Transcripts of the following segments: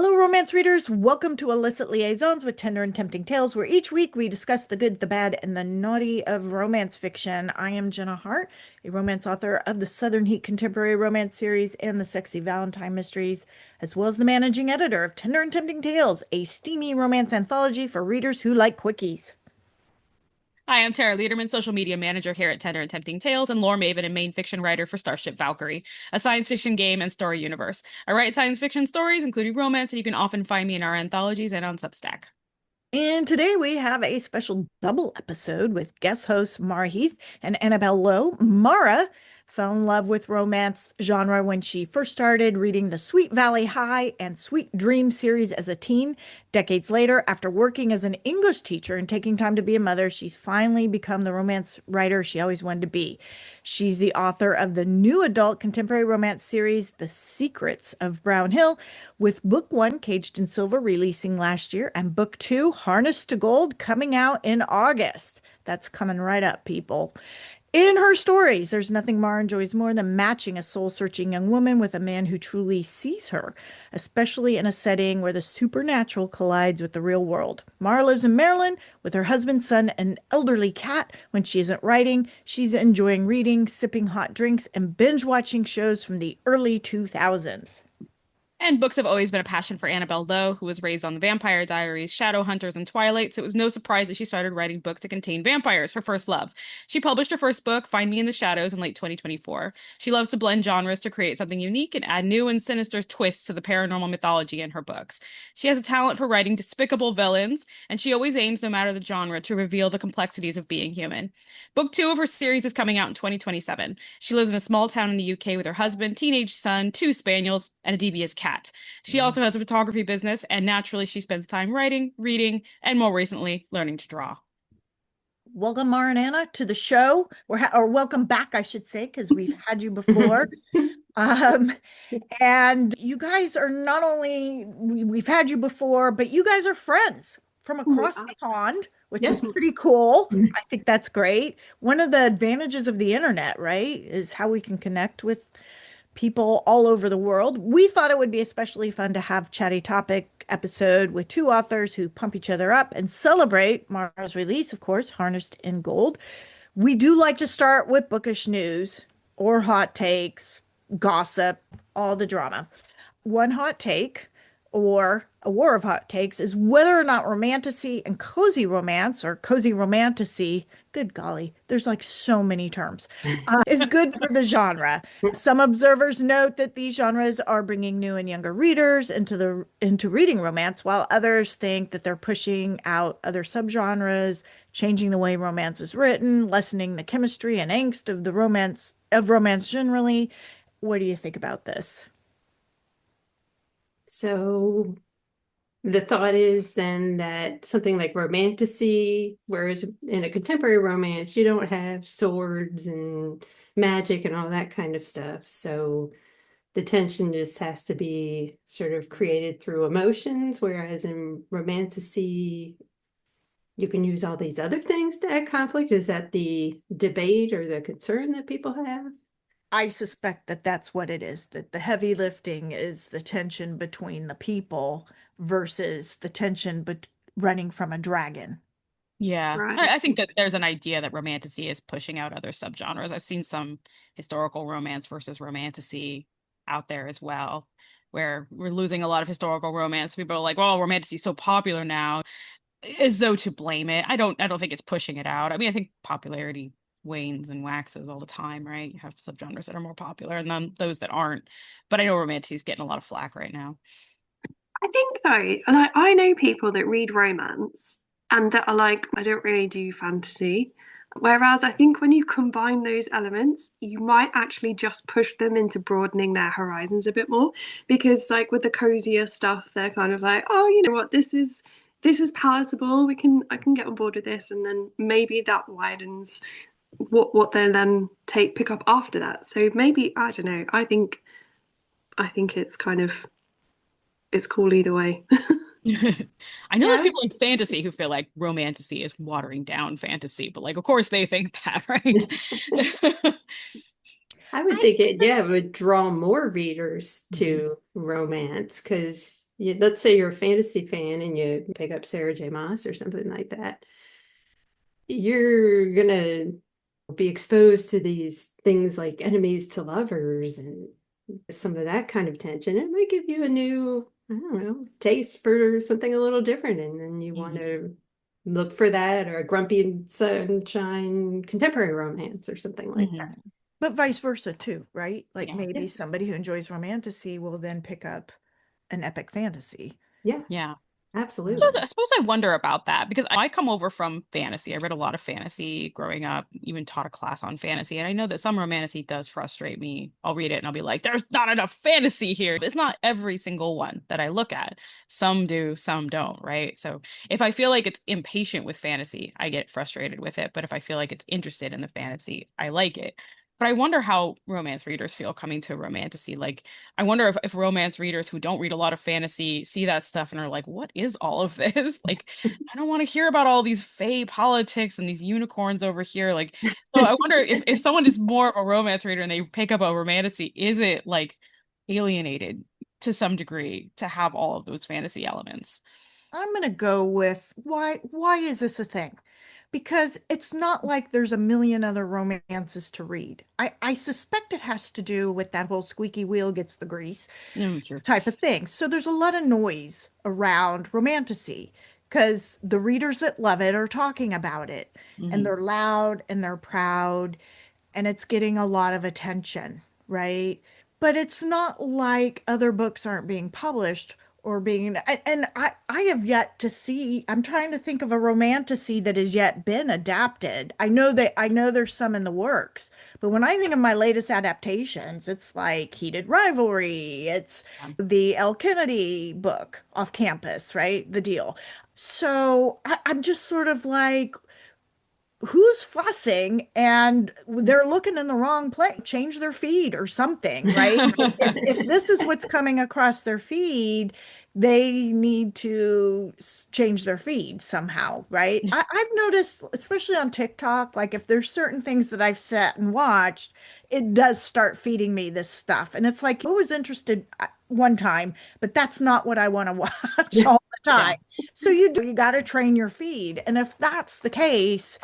Hello, romance readers. Welcome to Illicit Liaisons with Tender and Tempting Tales, where each week we discuss the good, the bad, and the naughty of romance fiction. I am Jenna Hart, a romance author of the Southern Heat Contemporary Romance series and the Sexy Valentine Mysteries, as well as the managing editor of Tender and Tempting Tales, a steamy romance anthology for readers who like quickies. Hi, I'm Tara Liederman, social media manager here at Tender and Tempting Tales, and lore maven and main fiction writer for Starship Valkyrie, a science fiction game and story universe. I write science fiction stories, including romance, and you can often find me in our anthologies and on Substack. And today we have a special double episode with guest hosts Mara Heath and Annabelle Lowe. Mara fell in love with romance genre when she first started reading the Sweet Valley High and Sweet Dream series as a teen. Decades later, after working as an English teacher and taking time to be a mother, she's finally become the romance writer she always wanted to be. She's the author of the new adult contemporary romance series, The Secrets of Brownhill, with book one, Caged in Silver, releasing last year, and book two, Harnessed to Gold, coming out in August. That's coming right up, people. In her stories, there's nothing Mara enjoys more than matching a soul-searching young woman with a man who truly sees her, especially in a setting where the supernatural collides with the real world. Mara lives in Maryland with her husband, son, and elderly cat. When she isn't writing, she's enjoying reading, sipping hot drinks, and binge-watching shows from the early 2000s. And books have always been a passion for Annabelle Lowe, who was raised on the Vampire Diaries, Shadowhunters, and Twilight, so it was no surprise that she started writing books that contained vampires, her first love. She published her first book, Find Me in the Shadows, in late 2024. She loves to blend genres to create something unique and add new and sinister twists to the paranormal mythology in her books. She has a talent for writing despicable villains, and she always aims, no matter the genre, to reveal the complexities of being human. Book two of her series is coming out in 2027. She lives in a small town in the UK with her husband, teenage son, two spaniels, and a devious cat. She also has a photography business, and naturally, she spends time writing, reading, and more recently, learning to draw. Welcome, Mara and Anna, to the show, or welcome back, I should say, because we've had you before. Um, and you guys are not only, we've had you before, but you guys are friends from We across are. the pond, which is Yep. pretty cool. I think that's great. One of the advantages of the internet, right, is how we can connect with people all over the world. We thought it would be especially fun to have chatty topic episode with two authors who pump each other up and celebrate Mara's release, of course, Harnessed in Gold. We do like to start with bookish news or hot takes, gossip, all the drama. One hot take or a war of hot takes is whether or not romantasy and cozy romance or cozy romantasy, good golly, there's like so many terms, is good for the genre. Some observers note that these genres are bringing new and younger readers into reading romance, while others think that they're pushing out other subgenres, changing the way romance is written, lessening the chemistry and angst of the romance generally. What do you think about this? So the thought is then that something like romantasy, whereas in a contemporary romance, you don't have swords and magic and all that kind of stuff. So the tension just has to be sort of created through emotions, whereas in romantasy, you can use all these other things to add conflict. Is that the debate or the concern that people have? I suspect that that's what it is, that the heavy lifting is the tension between the people versus the tension running from a dragon. Yeah, Right. I think that there's an idea that romantasy is pushing out other subgenres. I've seen some historical romance versus romantasy out there as well, where we're losing a lot of historical romance. People are like, "Well, romantasy is so popular now," as though to blame it. I don't think it's pushing it out. I mean, I think popularity wanes and waxes all the time, right? You have subgenres that are more popular and then those that aren't. But I know romantasy is getting a lot of flack right now. I think though, like I know people that read romance and that are like, I don't really do fantasy. Whereas I think when you combine those elements, you might actually just push them into broadening their horizons a bit more. Because like with the cozier stuff, they're kind of like, oh, you know what, this is palatable. I can get on board with this, and then maybe that widens what they then take pick up after that. So maybe I don't know. I think it's kind of it's cool either way. I know there's Yeah. people in fantasy who feel like romantasy is watering down fantasy, but like, of course they think that, right? I would I think it, just, yeah, would draw more readers to romance because let's say you're a fantasy fan and you pick up Sarah J. Maas or something like that, you're gonna be exposed to these things like enemies to lovers and some of that kind of tension. It might give you a new, I don't know, taste for something a little different. And then you want to look for that, or a grumpy sunshine contemporary romance or something like that. But vice versa too, right? Like Yeah. maybe somebody who enjoys romantasy will then pick up an epic fantasy. Yeah, Yeah. So absolutely. I suppose I wonder about that because I come over from fantasy. I read a lot of fantasy growing up, even taught a class on fantasy. And I know that some romantasy does frustrate me. I'll read it and I'll be like, there's not enough fantasy here. It's not every single one that I look at. Some do, some don't, right? So if I feel like it's impatient with fantasy, I get frustrated with it. But if I feel like it's interested in the fantasy, I like it. But I wonder how romance readers feel coming to romantasy. Like, I wonder if romance readers who don't read a lot of fantasy see that stuff and are like, what is all of this? Like, I don't want to hear about all these fey politics and these unicorns over here. Like, so I wonder if someone is more of a romance reader and they pick up a romantasy, is it like alienated to some degree to have all of those fantasy elements? I'm going to go with why is this a thing? Because it's not like there's a million other romances to read. I suspect it has to do with that whole squeaky wheel gets the grease Sure. type of thing. So there's a lot of noise around romantasy because the readers that love it are talking about it and Hmm. they're loud and they're proud and it's getting a lot of attention, right? But it's not like other books aren't being published or being, and I have yet to see, I'm trying to think of a romantasy that has yet been adapted. I know there's some in the works, but when I think of my latest adaptations, it's like Heated Rivalry, it's the El Kennedy book Off Campus, right? The deal. So I'm just sort of like, who's fussing and they're looking in the wrong place, change their feed or something, right? If this is what's coming across their feed, they need to change their feed somehow, right? I've noticed, especially on TikTok, like if there's certain things that I've sat and watched, it does start feeding me this stuff. And it's like, I was interested one time, but that's not what I want to watch all the Yeah. time. So you got to train your feed. And if that's the case,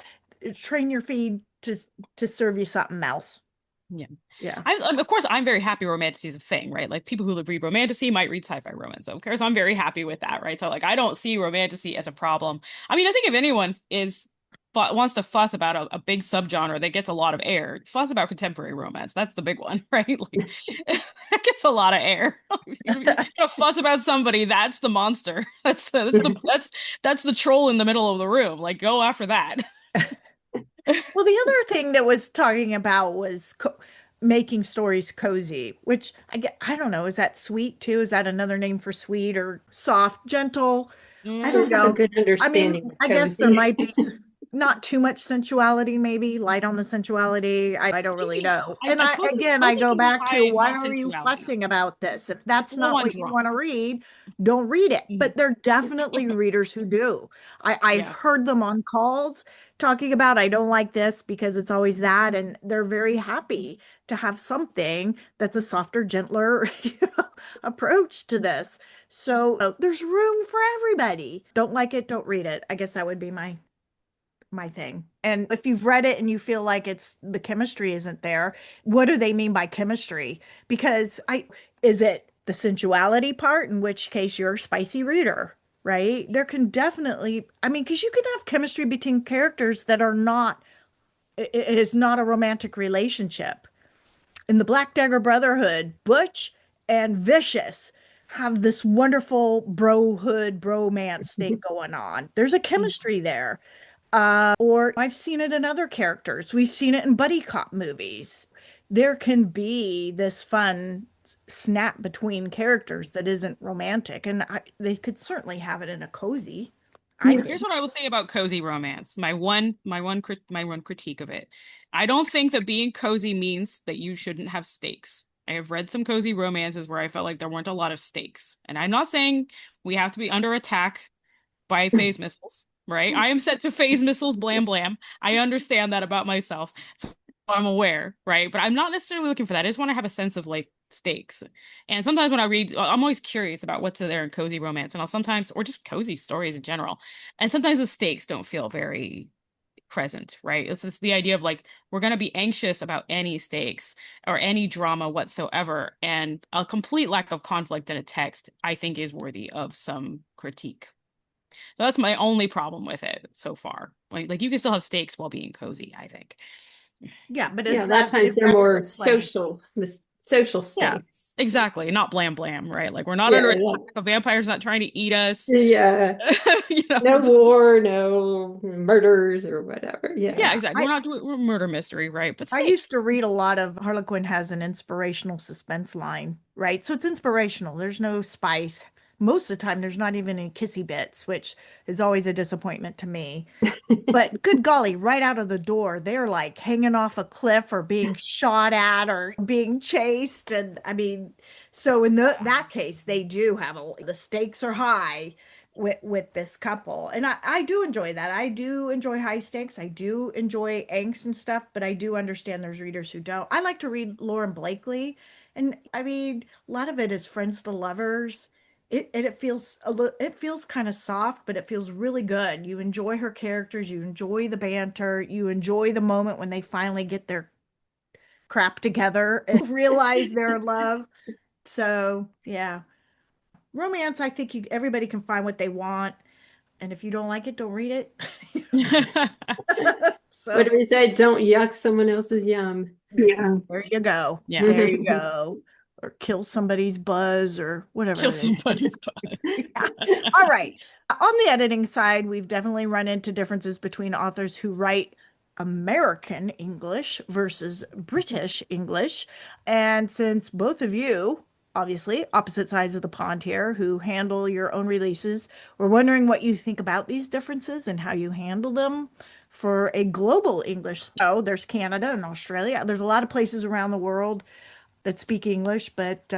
train your feed to serve you something else. Yeah. Yeah. Of course, I'm very happy romantasy is a thing, right? Like people who read romantasy might read sci-fi romance. Of course, I'm very happy with that, right? So like, I don't see romantasy as a problem. I mean, I think if anyone wants to fuss about a big subgenre that gets a lot of air, fuss about contemporary romance. That's the big one, right? Like that gets a lot of air. You're gonna fuss about somebody, that's the monster. That's the troll in the middle of the room. Like, go after that. Well, the other thing that was talking about was making stories cozy, which I don't know, is that sweet too? Is that another name for sweet or soft, gentle? I I don't don't have a know. good I mean, understanding of I guess there cozy. might be not too much sensuality, maybe light on the sensuality. I don't really know. And I Cozy go can be back to high why not are you sensuality. fussing about this? If that's People not want what you drama. want to read, don't read it. Mm. But there are definitely readers who do. I've Yeah. heard them on calls talking about I don't like this because it's always that, and they're very happy to have something that's a softer, gentler, approach to this. So there's room for everybody. Don't like it, don't read it. I guess that would be my thing. And if you've read it and you feel like it's the chemistry isn't there, what do they mean by chemistry? Because I is it the sensuality part, in which case you're a spicy reader, right? There can definitely, I mean, because you can have chemistry between characters that are not, it is not a romantic relationship. In the Black Dagger Brotherhood, Butch and Vicious have this wonderful brohood bromance thing going on. There's a Mm. chemistry there. Or I've seen it in other characters. We've seen it in buddy cop movies. There can be this fun snap between characters that isn't romantic, and they could certainly have it in a cozy, I Here's think. what I will say about cozy romance. My one critique of it. I don't think that being cozy means that you shouldn't have stakes. I have read some cozy romances where I felt like there weren't a lot of stakes. And I'm not saying we have to be under attack by phase missiles, right? I am set to phase missiles, blam blam. I understand that about myself. So I'm aware, right? But I'm not necessarily looking for that. I just want to have a sense of like stakes. And sometimes when I read, I'm always curious about what's there in cozy romance, and I'll sometimes, or just cozy stories in general. And sometimes the stakes don't feel very present, right? It's just the idea of like, we're going to be anxious about any stakes or any drama whatsoever. And a complete lack of conflict in a text, I think, is worthy of some critique. So that's my only problem with it so far. Like you can still have stakes while being cozy, I think. Yeah, but Yeah, it's a lot that of times it's they're better more explained. social Yeah, stakes. exactly. Not blam blam, right? Like we're not Yeah, under attack. A vampire's not trying to eat us. yeah. You know, No war, no murders or whatever. Yeah. yeah, exactly. I We're murder mystery, right? But I used stakes. to read a lot of Harlequin has an inspirational suspense line, right? So it's inspirational. There's no spice. Most of the time, there's not even any kissy bits, which is always a disappointment to me. But good golly, right out of the door, they're like hanging off a cliff or being shot at or being chased. And I mean, so in that case, they do have the stakes are high with this couple. And I do enjoy that. I do enjoy high stakes. I do enjoy angst and stuff, but I do understand there's readers who don't. I like to read Lauren Blakely. And I mean, a lot of it is friends to lovers. It feels it feels kind of soft, but it feels really good. You enjoy her characters, you enjoy the banter, you enjoy the moment when they finally get their crap together and realize they're in love. So, yeah. Romance, I think everybody can find what they want, and if you don't like it, don't read it. What So, do we say? Don't yuck someone else's yum. Yeah. there you go. Yeah. There you go. Or kill somebody's buzz or whatever Kill it is. somebody's butt. Yeah. All right. On the editing side, we've definitely run into differences between authors who write American English versus British English. And since both of you, obviously, opposite sides of the pond here, who handle your own releases, we're wondering what you think about these differences and how you handle them for a global English. So there's Canada and Australia. There's a lot of places around the world that speak English, but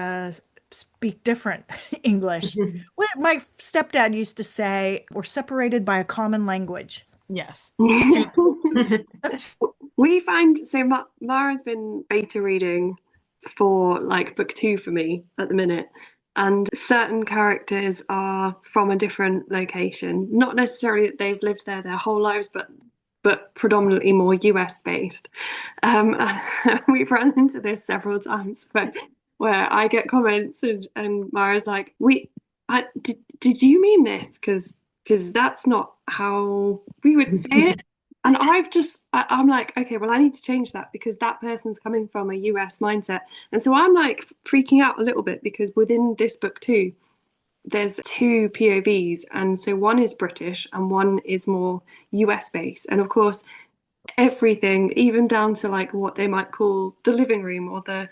speak different English. What my stepdad used to say, we're separated by a common language. Yes. To We find so Mara's been beta reading for like book two for me at the minute, and certain characters are from a different location. Not necessarily that they've lived there their whole lives, but predominantly more US based. And we've run into this several times where I get comments and Mara's like, did you mean this? Because that's not how we would say it. And I'm like, okay, well, I need to change that because that person's coming from a US mindset. And so I'm like freaking out a little bit because within this book too, there's two POVs. And so one is British and one is more US based. And of course, everything, even down to like what they might call the living room or the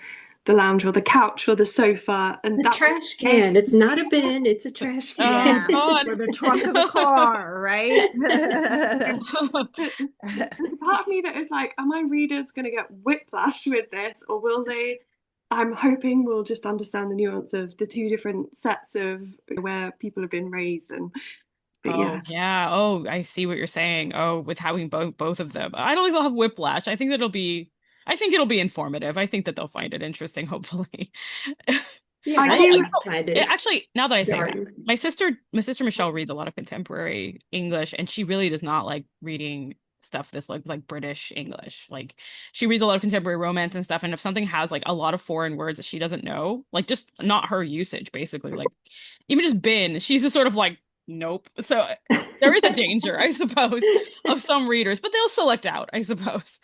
lounge or the couch or the sofa. And The that trash can. It's not a bin, it's a trash can. Yeah, God. or the trunk of the car, right? there's a part of me that is like, are my readers going to get whiplash with this, or will they? I'm hoping we'll just understand the nuance of the two different sets of where people have been raised, but Oh yeah. yeah. Oh, I see what you're saying. Oh, with having both of them. I don't think they'll have whiplash. I think it'll be informative. I think that they'll find it interesting, hopefully. Yeah, I I Although I do. didn't find it, it actually, now that I say that, jarring. my sister Michelle reads a lot of contemporary English, and she really does not like reading stuff this like British English. Like she reads a lot of contemporary romance and stuff, and if something has like a lot of foreign words that she doesn't know, like just not her usage, basically, like even just bin, she's just sort of like, nope. So there is a danger, I suppose, of some readers, but they'll select out, I suppose.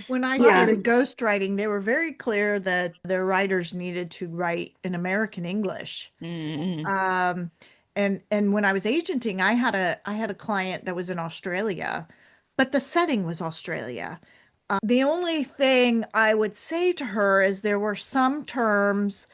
When I Yeah. started ghostwriting, they were very clear that their writers needed to write in American English. Mm. Um, and when I was agenting, I had a client that was in Australia, but the setting was Australia. The only thing I would say to her is there were some terms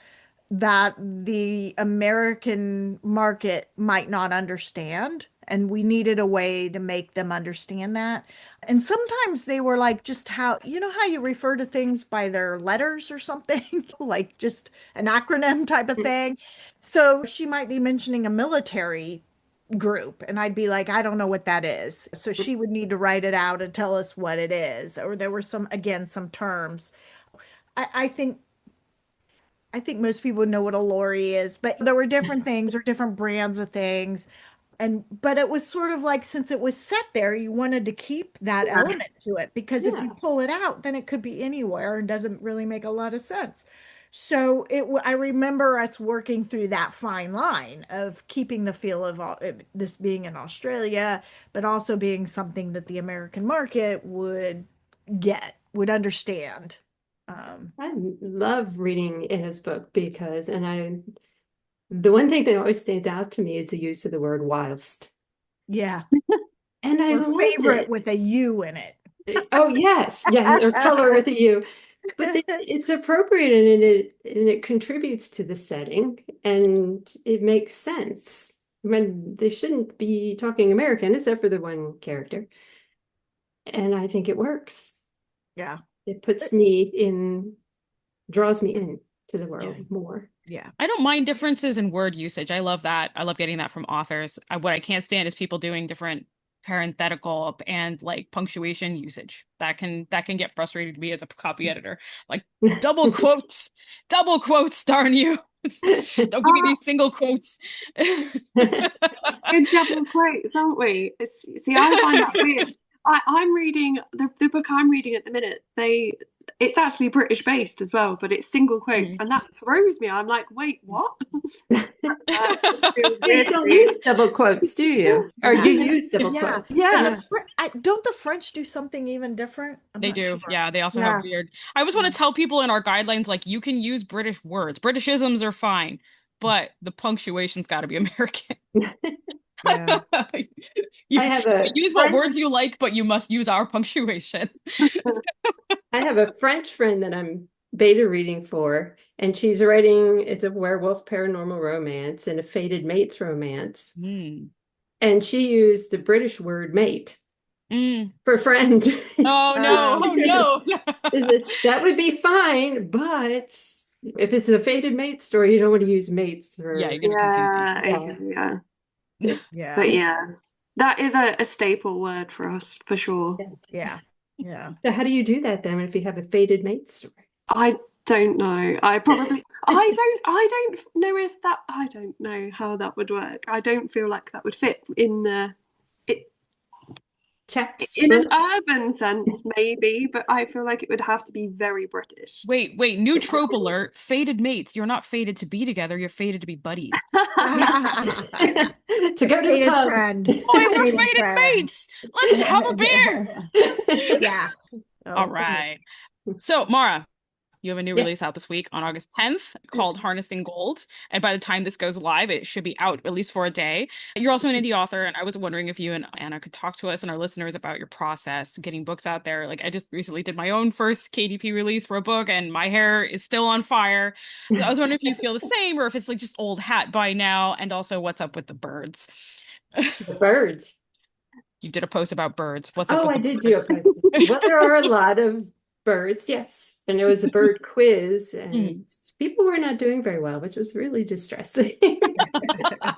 that the American market might not understand, and we needed a way to make them understand that. And sometimes they were like just how, you know how you refer to things by their letters or something, like just an acronym type of thing. So she might be mentioning a military group, and I'd be like, I don't know what that is. So she would need to write it out and tell us what it is. Or there were some, again, some terms. I think I think most people know what a lorry is, but there were different things or different brands of things. And but it was sort of like since it was set there, you wanted to keep that Yeah. element to it because if you Yeah. pull it out, then it could be anywhere and doesn't really make a lot of sense. So I remember us working through that fine line of keeping the feel of this being in Australia, but also being something that the American market would understand. I love reading Anna's book because, the one thing that always stands out to me is the use of the word whilst. Yeah, And I or love favorite it. with a U in it. Oh, yes. Yeah, or color with a U. But it's appropriate and it contributes to the setting and it makes sense. I mean, they shouldn't be talking American except for the one character. And I think it works. Yeah. It draws me in to the Yeah. world more. Yeah. I don't mind differences in word usage. I love that. I love getting that from authors. What I can't stand is people doing different parenthetical and like punctuation usage. That can get frustrating to me as a copy editor. Like double quotes, darn you. Don't give me Ah, these single quotes. good double quotes, aren't we? See, I find that weird. I'm reading the book I'm reading at the minute. It's actually British based as well, but it's single quotes, Mhm. and that throws me. I'm like, wait, what? That just feels Well, you weird to don't me. use double quotes, do you? Or Yeah. you use double Yeah. quotes? And Yeah. don't the French do something even different? I'm They not do. sure. Yeah, they also have Yeah. weird. I always want to tell people in our guidelines, like, you can use British words. Britishisms are fine, but the punctuation's got to be American. Yeah. You I have a use what French words you like, but you must use our punctuation. I have a French friend that I'm beta reading for, and she's writing it's a werewolf paranormal romance and a fated mates romance. Mm. And she used the British word mate Mm. for friend. Oh no, oh no. That would be fine, but if it's a fated mate story, you don't want to use mates Yeah, for you're gonna confuse Yeah. people. yeah. Okay, yeah. Yeah. But yeah, that is a staple word for us for sure. Yeah. Yeah. So how do you do that then if you have a fated mate story? I don't know. I don't know if that I don't know how that would work. I don't feel like that would fit it, Checks, in an books. urban sense, maybe, but I feel like it would have to be very British. Wait, new trope alert. Fated mates. You're not fated to be together, you're fated to be buddies. Yes. To go to the Fated pub. friend. Boy, we're Fated fated friend. mates. Let's have a beer. Yeah. All Oh, right. So, Mara, you have a new Yes. release out this week on August 10th called Harnessing Gold. And by the time this goes live, it should be out at least for a day. You're also an indie author, and I was wondering if you and Anna could talk to us and our listeners about your process getting books out there. Like, I just recently did my own first KDP release for a book, and my hair is still on fire. So I was wondering if you feel the same or if it's like just old hat by now, and also what's up with the birds. The birds. You did a post about birds. What's up Oh, with I the did do a birds? post. Well, there are a lot of birds, yes. And there was a bird quiz, and Mhm. people were not doing very well, which was really distressing.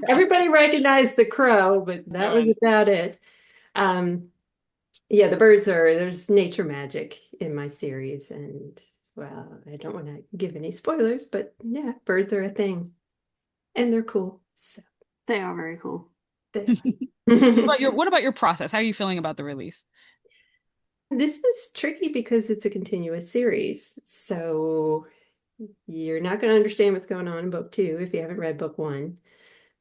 Everybody recognized the crow, but that was Good. about it. Um, yeah, there's nature magic in my series, and well, I don't want to give any spoilers, but yeah, birds are a thing, and they're cool. So They are very cool. they What about your process? How are you feeling about the release? This was tricky because it's a continuous series. So you're not going to understand what's going on in book two if you haven't read book one.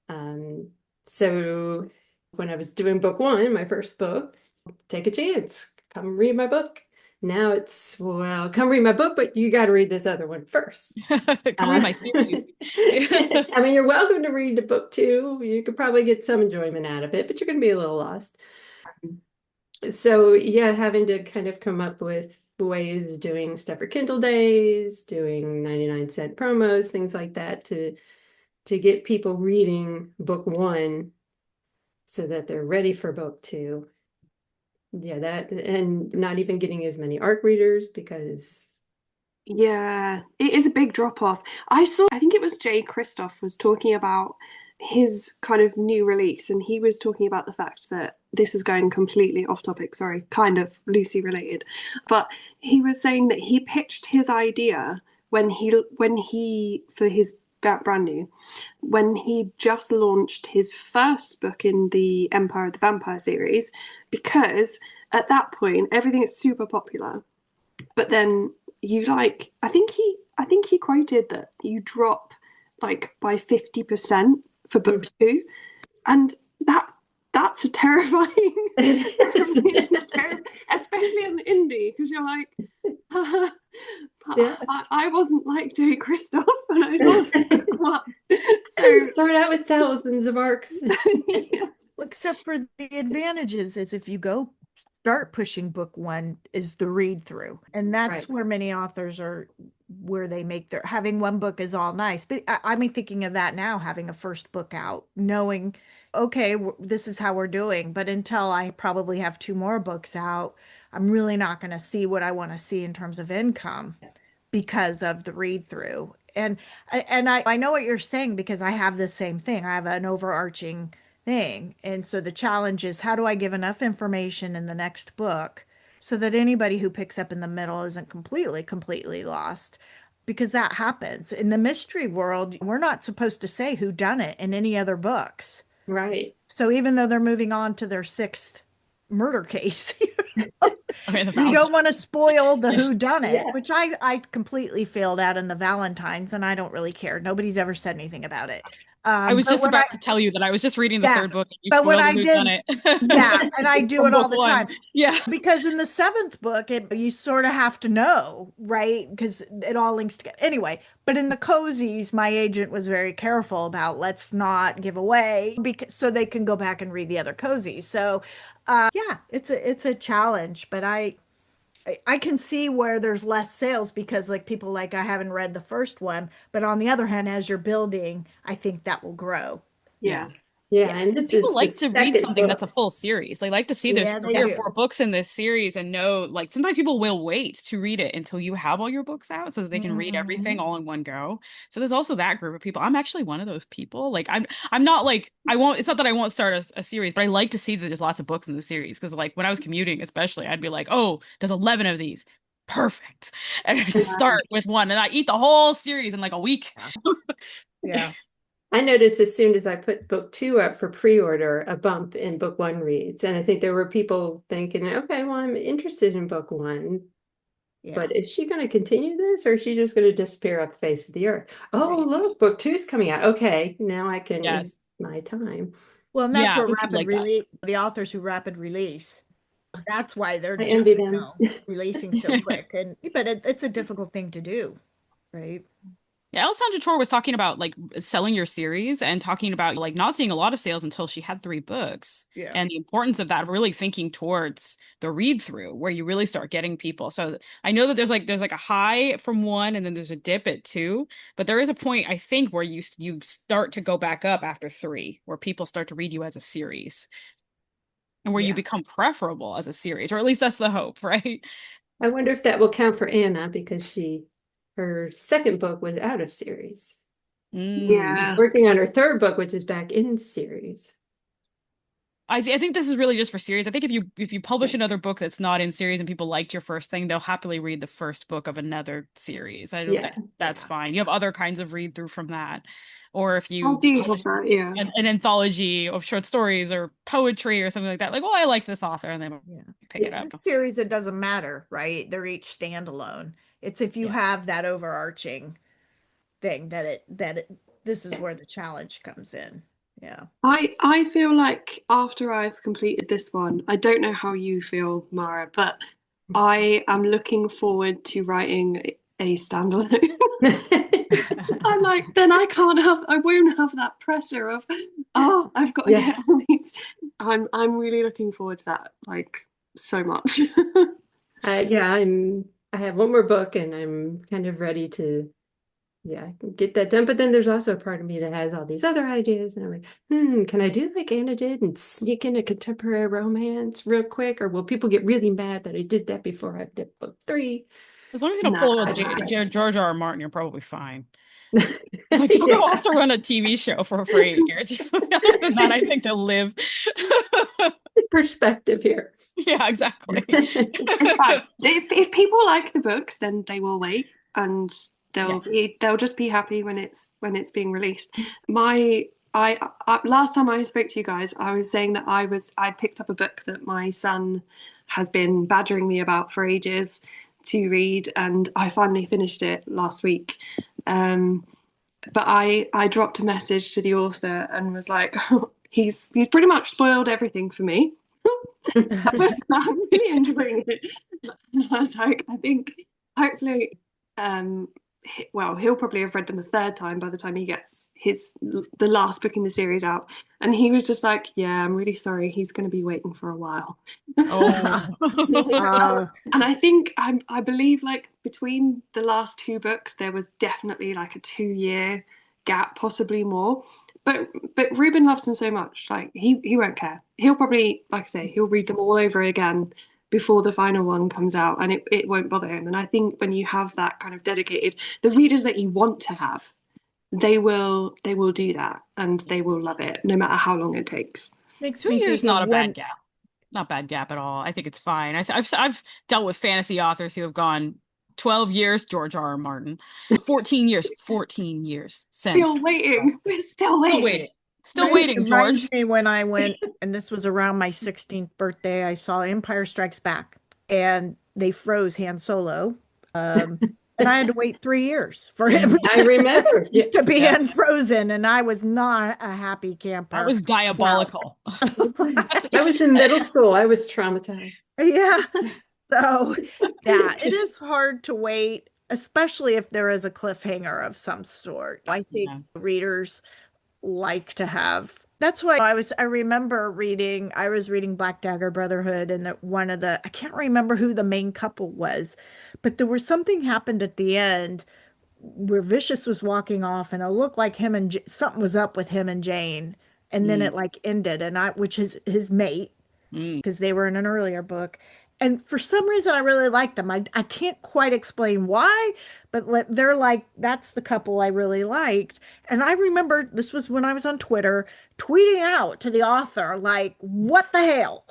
Um, so when I was doing book one, my first book, take a chance, come read my book. Now it's, well, come read my book, but you got to read this other one first. Come read my series. I mean, you're welcome to read the book too. You could probably get some enjoyment out of it, but you're going to be a little lost. So yeah, having to kind of come up with ways doing stuff for Kindle days, doing 99-cent promos, things like that to get people reading book one so that they're ready for book two. Yeah, that and not even getting as many ARC readers because Yeah, it is a big drop off. I think it was Jay Christoph was talking about his kind of new release, and he was talking about the fact that this is going completely off topic, sorry, kind of loosely related, but he was saying that he pitched his idea when he for his brand new, when he just launched his first book in the Empire of the Vampire series, because at that point everything is super popular. But then you like, I think he quoted that you drop like by 50% for book two, and that's terrifying. Especially as an indie, because you're like, Yeah. I wasn't like Jay Kristoff when I launched book one. So start out with thousands of arcs. Yeah. Except for the advantages is if you go start pushing book one is the read through. And that's Right. where many authors are, where they make their, having one book is all nice. But I'm thinking of that now, having a first book out, knowing, okay, this is how we're doing. But until I probably have two more books out, I'm really not going to see what I want to see in terms of income because of the read through. And I know what you're saying because I have the same thing. I have an overarching thing. And so the challenge is how do I give enough information in the next book so that anybody who picks up in the middle isn't completely lost? Because that happens. In the mystery world, we're not supposed to say who done it in any other books. Right. So even though they're moving on to their sixth murder case, Okay, the we don't want to spoil the who done it, Yeah. which I completely failed at in the Valentines, and I don't really care. Nobody's ever said anything about it. I was But just when I about to tell you that I was just reading the yeah, third book and you but when spoiled the I who's did done it. yeah, and I do From it all book the one. time Yeah. because in the seventh book, you sort of have to know, right? Because it all links together. Anyway, but in the cozies, my agent was very careful about let's not give away because so they can go back and read the other cozies. So, yeah, it's a challenge, but I can see where there's less sales because like people like I haven't read the first one, but on the other hand, as you're building, I think that will grow. Yeah. Yeah. Yeah. And this is People the like to read second something that's a book. full series. They like to see there's Yeah, they three or do. four books in this series and know, like, sometimes people will wait to read it until you have all your books out so that they can read everything Mhm. all in one go. So there's also that group of people. I'm actually one of those people. Like, I'm not like I won't. It's not that I won't start a series, but I like to see that there's lots of books in the series because, like, when I was commuting, especially, I'd be like, oh, there's 11 of these. Perfect. And I'd start with one, and I eat the whole series in like a week. Yeah. Yeah. I noticed as soon as I put book two up for pre-order, a bump in book one reads. And I think there were people thinking, okay, well, I'm interested in book one, Yeah. but is she going to continue this or is she just going to disappear off the face of the earth? Oh, Right. look, book two is coming out. Okay, now I can Yes. invest my time. Well, and that's Yeah, where we people rapid like that. release, the authors who rapid release, that's why they're I just, envy them. releasing so quick. But it's a difficult thing to do, right? Yeah, Alessandra Tor was talking about like selling your series and talking about like not seeing a lot of sales until she had three books Yeah. and the importance of that, really thinking towards the read through where you really start getting people. So I know that there's like a high from one and then there's a dip at two, but there is a point I think where you start to go back up after three, where people start to read you as a series and where you Yeah. become preferable as a series, or at least that's the hope, right? I wonder if that will count for Anna because her second book was out of series. Mm. Yeah. Working on her third book, which is back in series. I think this is really just for series. I think if you publish Yeah. another book that's not in series and people liked your first thing, they'll happily read the first book of another series. I don't Yeah. think that's fine. You have other kinds of read through from that. Or if I you do publish have that, yeah. an anthology of short stories or poetry or something like that, like, oh, I like this author, and then Yeah. pick it Yeah. up. The series, it doesn't matter, right? They're each standalone. It's if you Yeah. have that overarching thing that this is where the challenge comes in. Yeah. I feel like after I've completed this one, I don't know how you feel, Mara, but I am looking forward to writing a standalone. I'm like, then I won't have that pressure of, oh, I've got to Yeah. get all these. I'm really looking forward to that, like, so much. Yeah, I have one more book and I'm kind of ready to get that done. But then there's also a part of me that has all these other ideas and I'm like, can I do like Anna did and sneak in a contemporary romance real quick? Or will people get really mad that I did that before I did book three? As long as you don't pull Nah. George R. R. Martin, you're probably fine. Like, don't go off Yeah. to run a TV show for 8 years. Other than that, I think they'll live. Perspective here. Yeah, exactly. It's fine. If people like the books, then they will wait, and They'll just be happy when it's being released. Last time I spoke to you guys, I was saying that I'd picked up a book that my son has been badgering me about for ages to read, and I finally finished it last week. But I dropped a message to the author and was like, he's pretty much spoiled everything for me. I'm really enjoying it. And I was like, I think hopefully, well, he'll probably have read them a third time by the time he gets the last book in the series out. And he was just like, yeah, I'm really sorry. He's going to be waiting for a while. Oh. And I think I believe like between the last two books, there was definitely like a 2-year gap, possibly more. But Ruben loves them so much, like he won't care. He'll probably, like I say, he'll read them all over again before the final one comes out, and it won't bother him. And I think when you have that kind of dedicated, the readers that you want to have, they will do that, and they will love it no matter how long it takes. Makes 2 me years think not of a when bad gap. Not bad gap at all. I think it's fine. I've dealt with fantasy authors who have gone 12 years, George R. R. Martin, 14 years since. Still waiting. We're still waiting. Still waiting, reminds George. me when I went, and this was around my 16th birthday, I saw Empire Strikes Back, and they froze Han Solo. And I had to wait 3 years for him I remember. to be unfrozen, and I was not a happy camper. That was diabolical. I was in middle school. I was traumatized. Yeah. So, yeah, it is hard to wait, especially if there is a cliffhanger of some sort. I think readers like to have. That's why I remember I was reading Black Dagger Brotherhood, and that I can't remember who the main couple was, but there was something happened at the end where Vicious was walking off, and it looked like something was up with him and Jane, and then it like ended, which is his mate, because they were in an earlier book. And for some reason, I really like them. I can't quite explain why, but they're like, that's the couple I really liked. And I remember this was when I was on Twitter, tweeting out to the author, like, what the hell?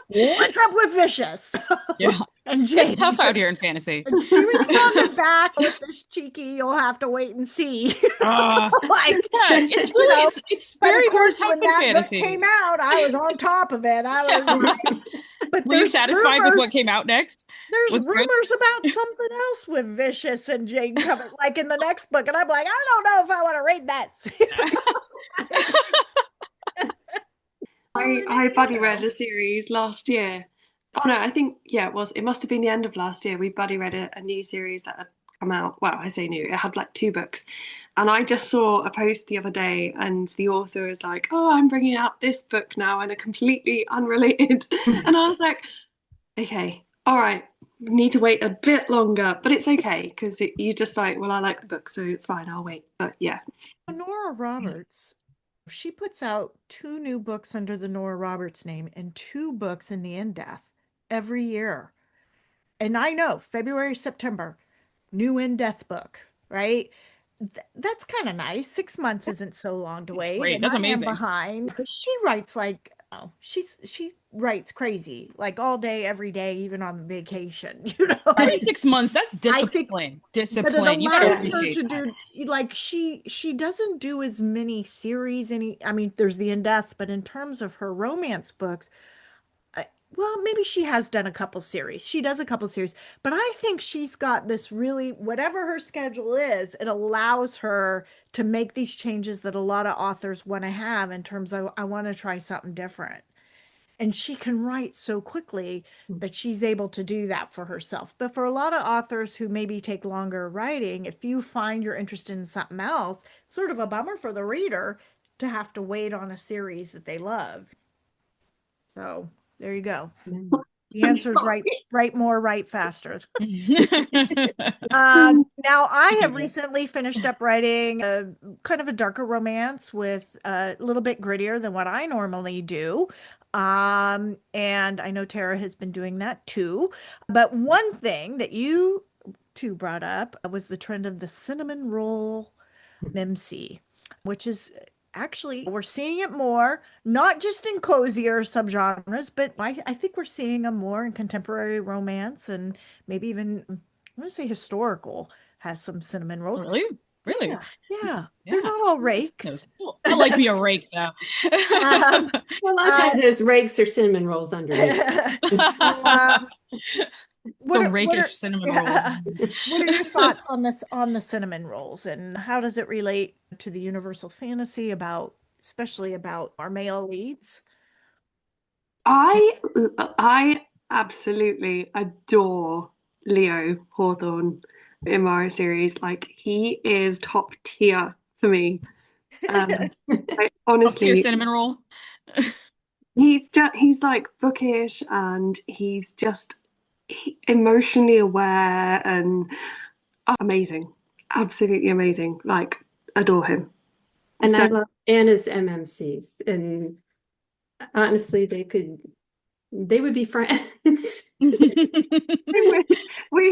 What's up with Vicious? Yeah. And Jane, it's tough out here in fantasy. And she responded back with this cheeky, you'll have to wait and see. It's really, it's very, very tough when in that fantasy. book came out, I was on top of it. I was like, but were you satisfied with what came out next? There's rumors about something else with Vicious and Jane coming, like in the next book, and I'm like, I don't know if I want to read that. I buddy read a series last year. Oh no, I think it must have been the end of last year. We buddy read a new series that had come out. Well, I say new, it had like 2 books. And I just saw a post the other day, and the author is like, oh, I'm bringing out this book now, and a completely unrelated. And I was like, okay, all right, need to wait a bit longer, but it's okay, because you just like, well, I like the book, so it's fine, I'll wait. But yeah. Nora Roberts, she puts out 2 new books under the Nora Roberts name and 2 books in the in-depth every year. And I know February, September, new in-depth book, right? That's kind of nice. 6 months isn't so long to wait. Great. That's amazing. Behind. She writes like, she writes crazy, like all day, every day, even on vacation. 6 months. That's discipline. Discipline. You gotta appreciate that. Like she doesn't do as many series. I mean, there's the in-depth, but in terms of her romance books, well, maybe she has done a couple series. She does a couple series, but I think she's got this really, whatever her schedule is, it allows her to make these changes that a lot of authors want to have in terms of, I want to try something different. And she can write so quickly that she's able to do that for herself. But for a lot of authors who maybe take longer writing, if you find you're interested in something else, it's sort of a bummer for the reader to have to wait on a series that they love. So there you go. The answer is write more, write faster. Now I have recently finished up writing a kind of a darker romance with a little bit grittier than what I normally do. And I know Tara has been doing that too. But one thing that you two brought up was the trend of the cinnamon roll memsy, which is actually, we're seeing it more, not just in cozier subgenres, but I think we're seeing them more in contemporary romance and maybe even, I want to say historical has some cinnamon rolls. Really? Really? Yeah, yeah. Yeah. They're not all rakes. Cool. I like me a rake though. Well, a lot of those rakes or cinnamon rolls underneath. um, The what are rakish cinnamon roll. what are your thoughts on this on the cinnamon rolls, and how does it relate to the universal fantasy about, especially about our male leads? I absolutely adore Leo Hawthorne in Mara series. Like he is top tier for me. Like, Up to your honestly, cinnamon roll. he's like bookish and he's just emotionally aware and amazing. Absolutely amazing. Like adore him. And I So love Anna's MMCs. And honestly, they would be friends. we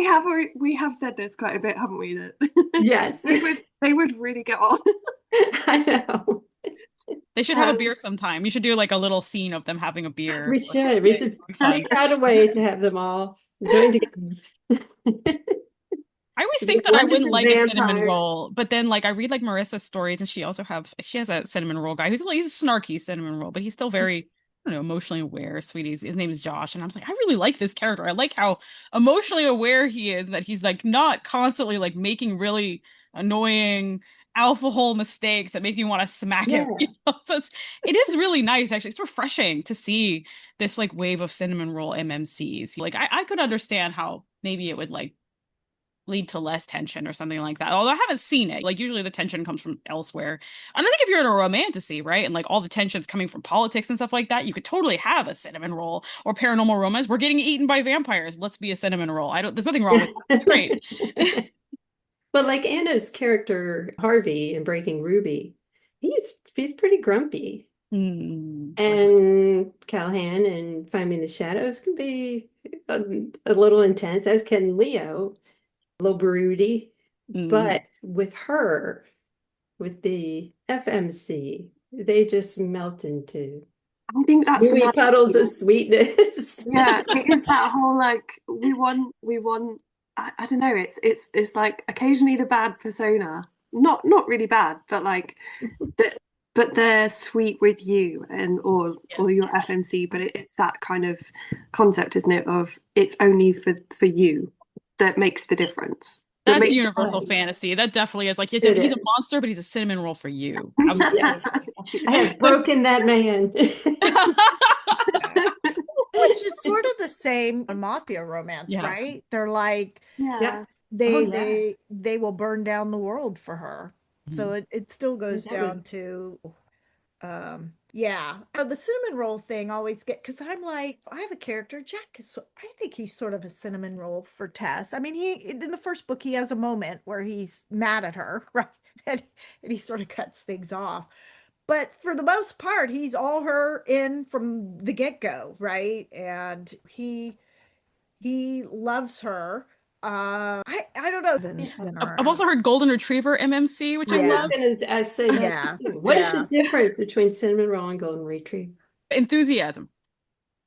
have said this quite a bit, haven't we? That Yes. they would really get on. I know. They should have a beer sometime. You should do like a little scene of them having a beer. We should. We should figure out a way to have them all join together. I always think that I wouldn't like a cinnamon Vampire. roll, but then like I read like Marissa's stories, and she has a cinnamon roll guy who's like he's a snarky cinnamon roll, but he's still very, I don't know, emotionally aware. Sweeties, his name is Josh, and I was like, I really like this character. I like how emotionally aware he is, that he's like not constantly like making really annoying alpha hole mistakes that make me want to smack him. Yeah. So it is really nice actually. It's refreshing to see this like wave of cinnamon roll MMCs. Like I could understand how maybe it would like lead to less tension or something like that. Although I haven't seen it. Like usually the tension comes from elsewhere. And I think if you're in a romantasy, right, and like all the tension's coming from politics and stuff like that, you could totally have a cinnamon roll or paranormal romance. We're getting eaten by vampires. Let's be a cinnamon roll. There's nothing wrong with that. It's great. But like Anna's character Harvey in Breaking Ruby, he's pretty grumpy. And Callahan and Finding the Shadows can be a little intense, as can Leo, a little broody. But with her, with the FMC, they just melt into I think that's the puddles of sweetness. Yeah, it is that whole like we want. I don't know. It's like occasionally the bad persona, not really bad, but like but they're sweet with you and or your FMC. But it's that kind of concept, isn't it? Of it's only for you that makes the difference. That's universal fantasy. That definitely is. Like he's a monster, but he's a cinnamon roll for you. Yes. I have broken that man. Which is sort of the same mafia romance, right? They're like, they will burn down the world for her. So it still goes down to the cinnamon roll thing always because I'm like, I have a character, Jack I think he's sort of a cinnamon roll for Tess. I mean, in the first book he has a moment where he's mad at her, right? And he sort of cuts things off. But for the most part, he's all her in from the get-go, right? And he loves her. I don't know. I've also heard Golden Retriever MMC, which I love. I say, what is the difference between cinnamon roll and golden retriever? Enthusiasm.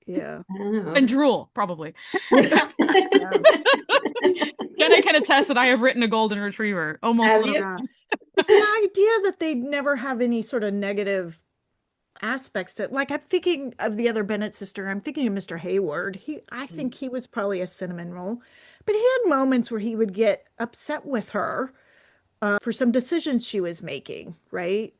Yeah. And drool, probably. Then I can attest that I have written a golden retriever. Almost literally. The idea that they'd never have any sort of negative aspects to, like, I'm thinking of the other Bennett sister. I'm thinking of Mr. Hayward. I think he was probably a cinnamon roll, but he had moments where he would get upset with her for some decisions she was making, right?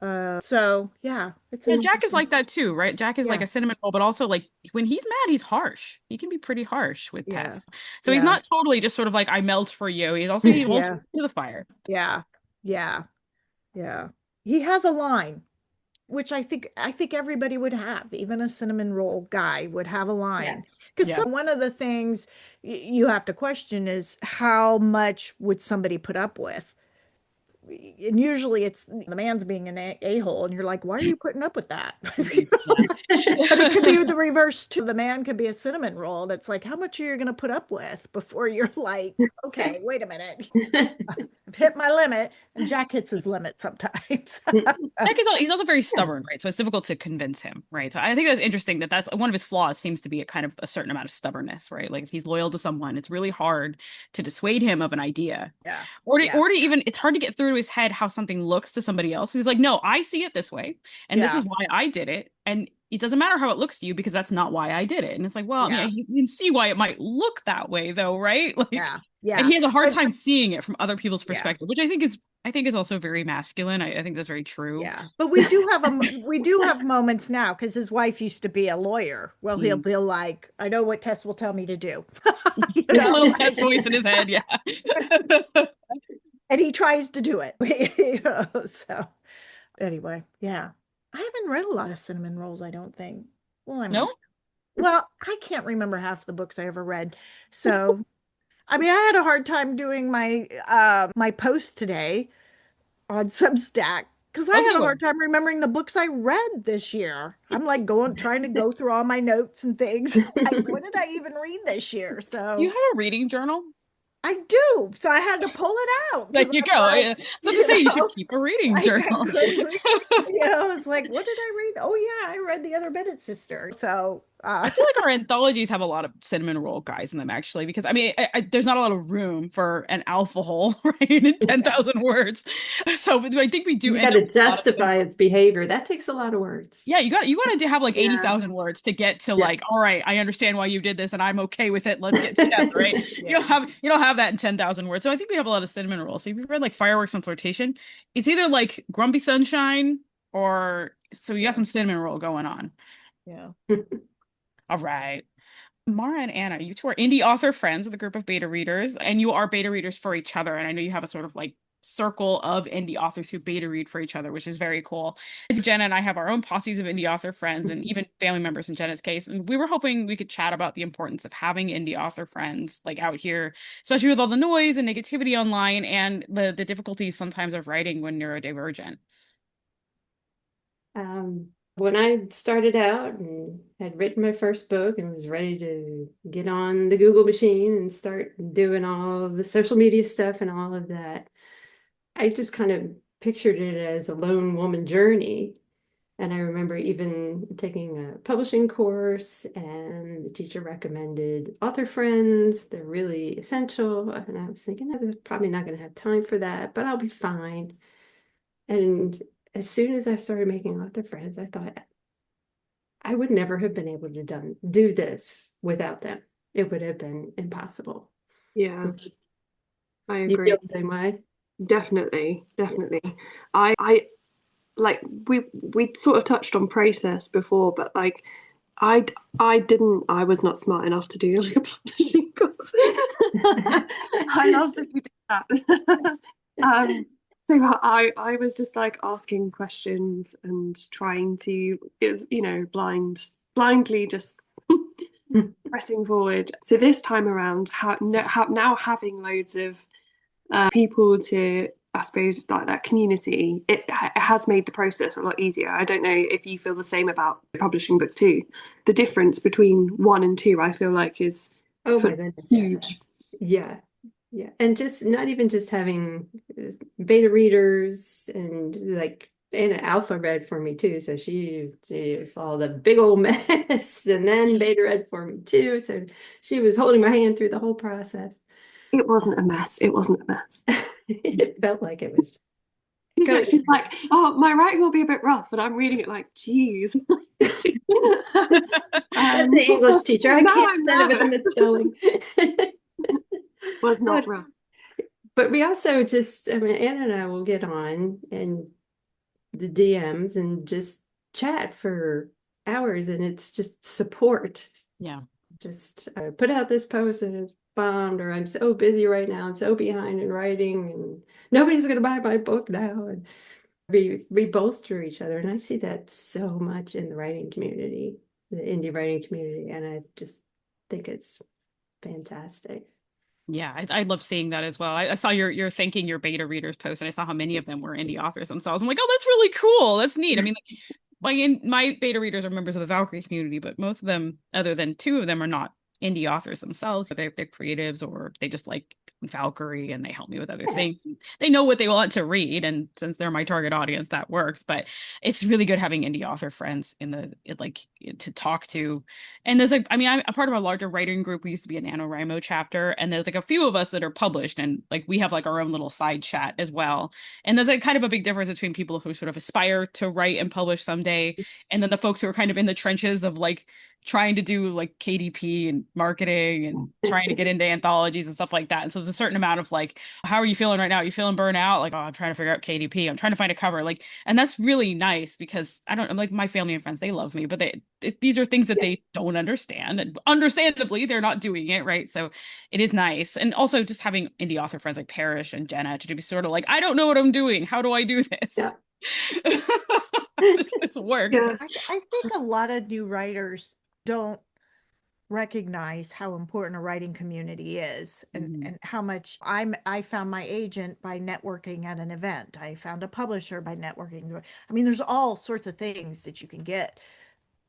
So yeah, Jack is like that too, right? Jack is like a cinnamon roll, but also like when he's mad, he's harsh. He can be pretty harsh with Tess. So he's not totally just sort of like I melt for you. He's also he won't to the fire. Yeah. He has a line, which I think everybody would have. Even a cinnamon roll guy would have a line. Because one of the things you have to question is how much would somebody put up with and usually it's the man's being an a-hole, and you're like, why are you putting up with that? Yeah. But it could be the reverse too. The man could be a cinnamon roll, and it's like, how much are you going to put up with before you're like, okay, wait a minute, I've hit my limit, and Jack hits his limit sometimes. Jack is he's also very stubborn, right? So it's difficult to convince him, right? So I think that's interesting that's one of his flaws seems to be a kind of a certain amount of stubbornness, right? Like if he's loyal to someone, it's really hard to dissuade him of an idea. Yeah. Or to even it's hard to get through to his head how something looks to somebody else. He's like, no, I see it this way, and this Yeah. is why I did it. And it doesn't matter how it looks to you because that's not why I did it. And it's like, well, yeah, Yeah. you can see why it might look that way though, right? Like Yeah. and Yeah. he has a hard But time seeing it from other people's yeah. perspective, which I think is also very masculine. I think that's very true. Yeah. But we do have moments now because his wife used to be a lawyer. Well, he'll be like, I know what Tess will tell me to do. You There's a know? little test voice in his head, yeah. And he tries to do it. You know, so anyway, yeah. I haven't read a lot of cinnamon rolls, I don't think. Well, I No? must. Well, I can't remember half the books I ever read. So, I mean, I had a hard time doing my post today on Substack because I Oh, had a good. hard time remembering the books I read this year. I'm like trying to go through all my notes and things. Like, what did I even read this year? Do you So have a reading journal? I do. So I had to pull it out There because you I'm go. like, Yeah. So to you say you should know, keep a reading like I journal. couldn't read. You know, I was like, what did I read? Oh yeah, I read The Other Bennett Sister. So I feel like our anthologies have a lot of cinnamon roll guys in them, actually, because I mean, there's not a lot of room for an alpha hole, right, in yeah, 10,000 words. So I think we do You end got up to with a lot of justify its behavior. That takes a lot of words. yeah, you got to have like Yeah. 80,000 words to get to Yeah. like, all right, I understand why you did this and I'm okay with it. Let's get together, right? yeah, You don't have that in 10,000 words. So I think we have a lot of cinnamon rolls. So if you've read like Fireworks and Flirtation, it's either like Grumpy Sunshine or so you got yeah, some cinnamon roll going on. yeah. All right. Mara and Anna, you two are indie author friends with a group of beta readers, and you are beta readers for each other. And I know you have a sort of like circle of indie authors who beta read for each other, which is very cool. Jenna and I have our own posses of indie author friends and even family members in Jenna's case. And we were hoping we could chat about the importance of having indie author friends like out here, especially with all the noise and negativity online and the difficulties sometimes of writing when neurodivergent. When I started out and had written my first book and was ready to get on the Google machine and start doing all of the social media stuff and all of that, I just kind of pictured it as a lone woman journey. And I remember even taking a publishing course, and the teacher recommended author friends. They're really essential. And I was thinking, I'm probably not going to have time for that, but I'll be fine. And as soon as I started making author friends, I thought I would never have been able to do this without them. It would have been impossible. Yeah, I You feel agree. the same way? Definitely, definitely. I like we sort of touched on process before, but like I I was not smart enough to do like a publishing course. I love that you did that. So I was just like asking questions and trying to it was blindly just pressing forward. So this time around, now having loads of people to, I suppose, like that community, it has made the process a lot easier. I don't know if you feel the same about publishing books too. The difference between one and two, I feel like, is Oh my goodness. huge. Yeah. Yeah. And just not even just having beta readers and like Anna Alpha read for me too. So she saw the big old mess and then beta read for me too. So she was holding my hand through the whole process. It wasn't a mess. It wasn't a mess. It felt like it was. She's like, oh, my writing will be a bit rough, and I'm reading it like, geez. The English teacher, I now can't I'm send it with a nervous. misspelling. Was not rough. But we also just, I mean, Anna and I will get on and the DMs and just chat for hours, and it's just support. Yeah. Just put out this post and it's bombed, or I'm so busy right now and so behind in writing, and nobody's going to buy my book now. And we bolster each other, and I see that so much in the writing community, the indie writing community, and I just think it's fantastic. Yeah, I love seeing that as well. I saw your thanking your beta readers post, and I saw how many of them were indie authors themselves. I'm like, oh, that's really cool. That's neat. I mean, my beta readers are members of the Valkyrie community, but most of them, other than two of them, are not indie authors themselves. They're creatives, or they just like Valkyrie and they help me with other Yeah. things. They know what they want to read, and since they're my target audience, that works. But it's really good having indie author friends like to talk to. And there's like, I mean, I'm a part of a larger writing group. We used to be a NaNoWriMo chapter, and there's like a few of us that are published, and like we have like our own little side chat as well. And there's like kind of a big difference between people who sort of aspire to write and publish someday, and then the folks who are kind of in the trenches of like trying to do like KDP and marketing and trying to get into anthologies and stuff like that. And so there's a certain amount of like, how are you feeling right now? Are you feeling burnt out? Like, oh, I'm trying to figure out KDP. I'm trying to find a cover. Like, and that's really nice because I'm like my family and friends, they love me, but these are things that they don't understand. And understandably, they're not doing it, right? So it is nice. And also just having indie author friends like Parrish and Jenna to be sort of like, I don't know what I'm doing. How do I do this? Yeah. It's work. Yeah. I think a lot of new writers don't recognize how important a writing community is and how much I found my agent by networking at an event. I found a publisher by networking. I mean, there's all sorts of things that you can get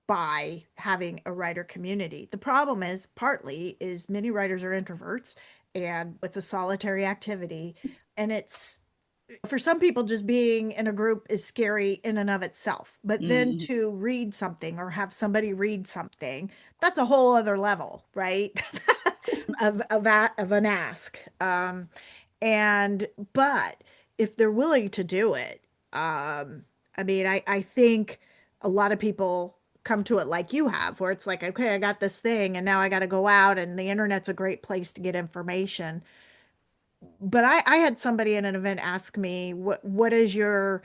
by having a writer community. The problem is partly is many writers are introverts and it's a solitary activity, and it's for some people just being in a group is scary in and of itself, but then Mhm. to read something or have somebody read something, that's a whole other level, right? of an ask. And but if they're willing to do it, I mean, I think a lot of people come to it like you have, where it's like, okay, I got this thing and now I got to go out, and the internet's a great place to get information. But I had somebody in an event ask me, what do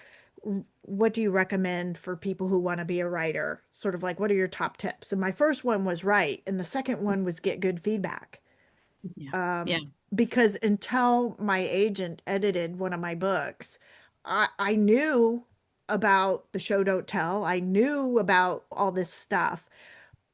you recommend for people who want to be a writer? Sort of like, what are your top tips? And my first one was write, and the second one was get good feedback. Yeah. Yeah. Um, because until my agent edited one of my books, I knew about the show don't tell. I knew about all this stuff,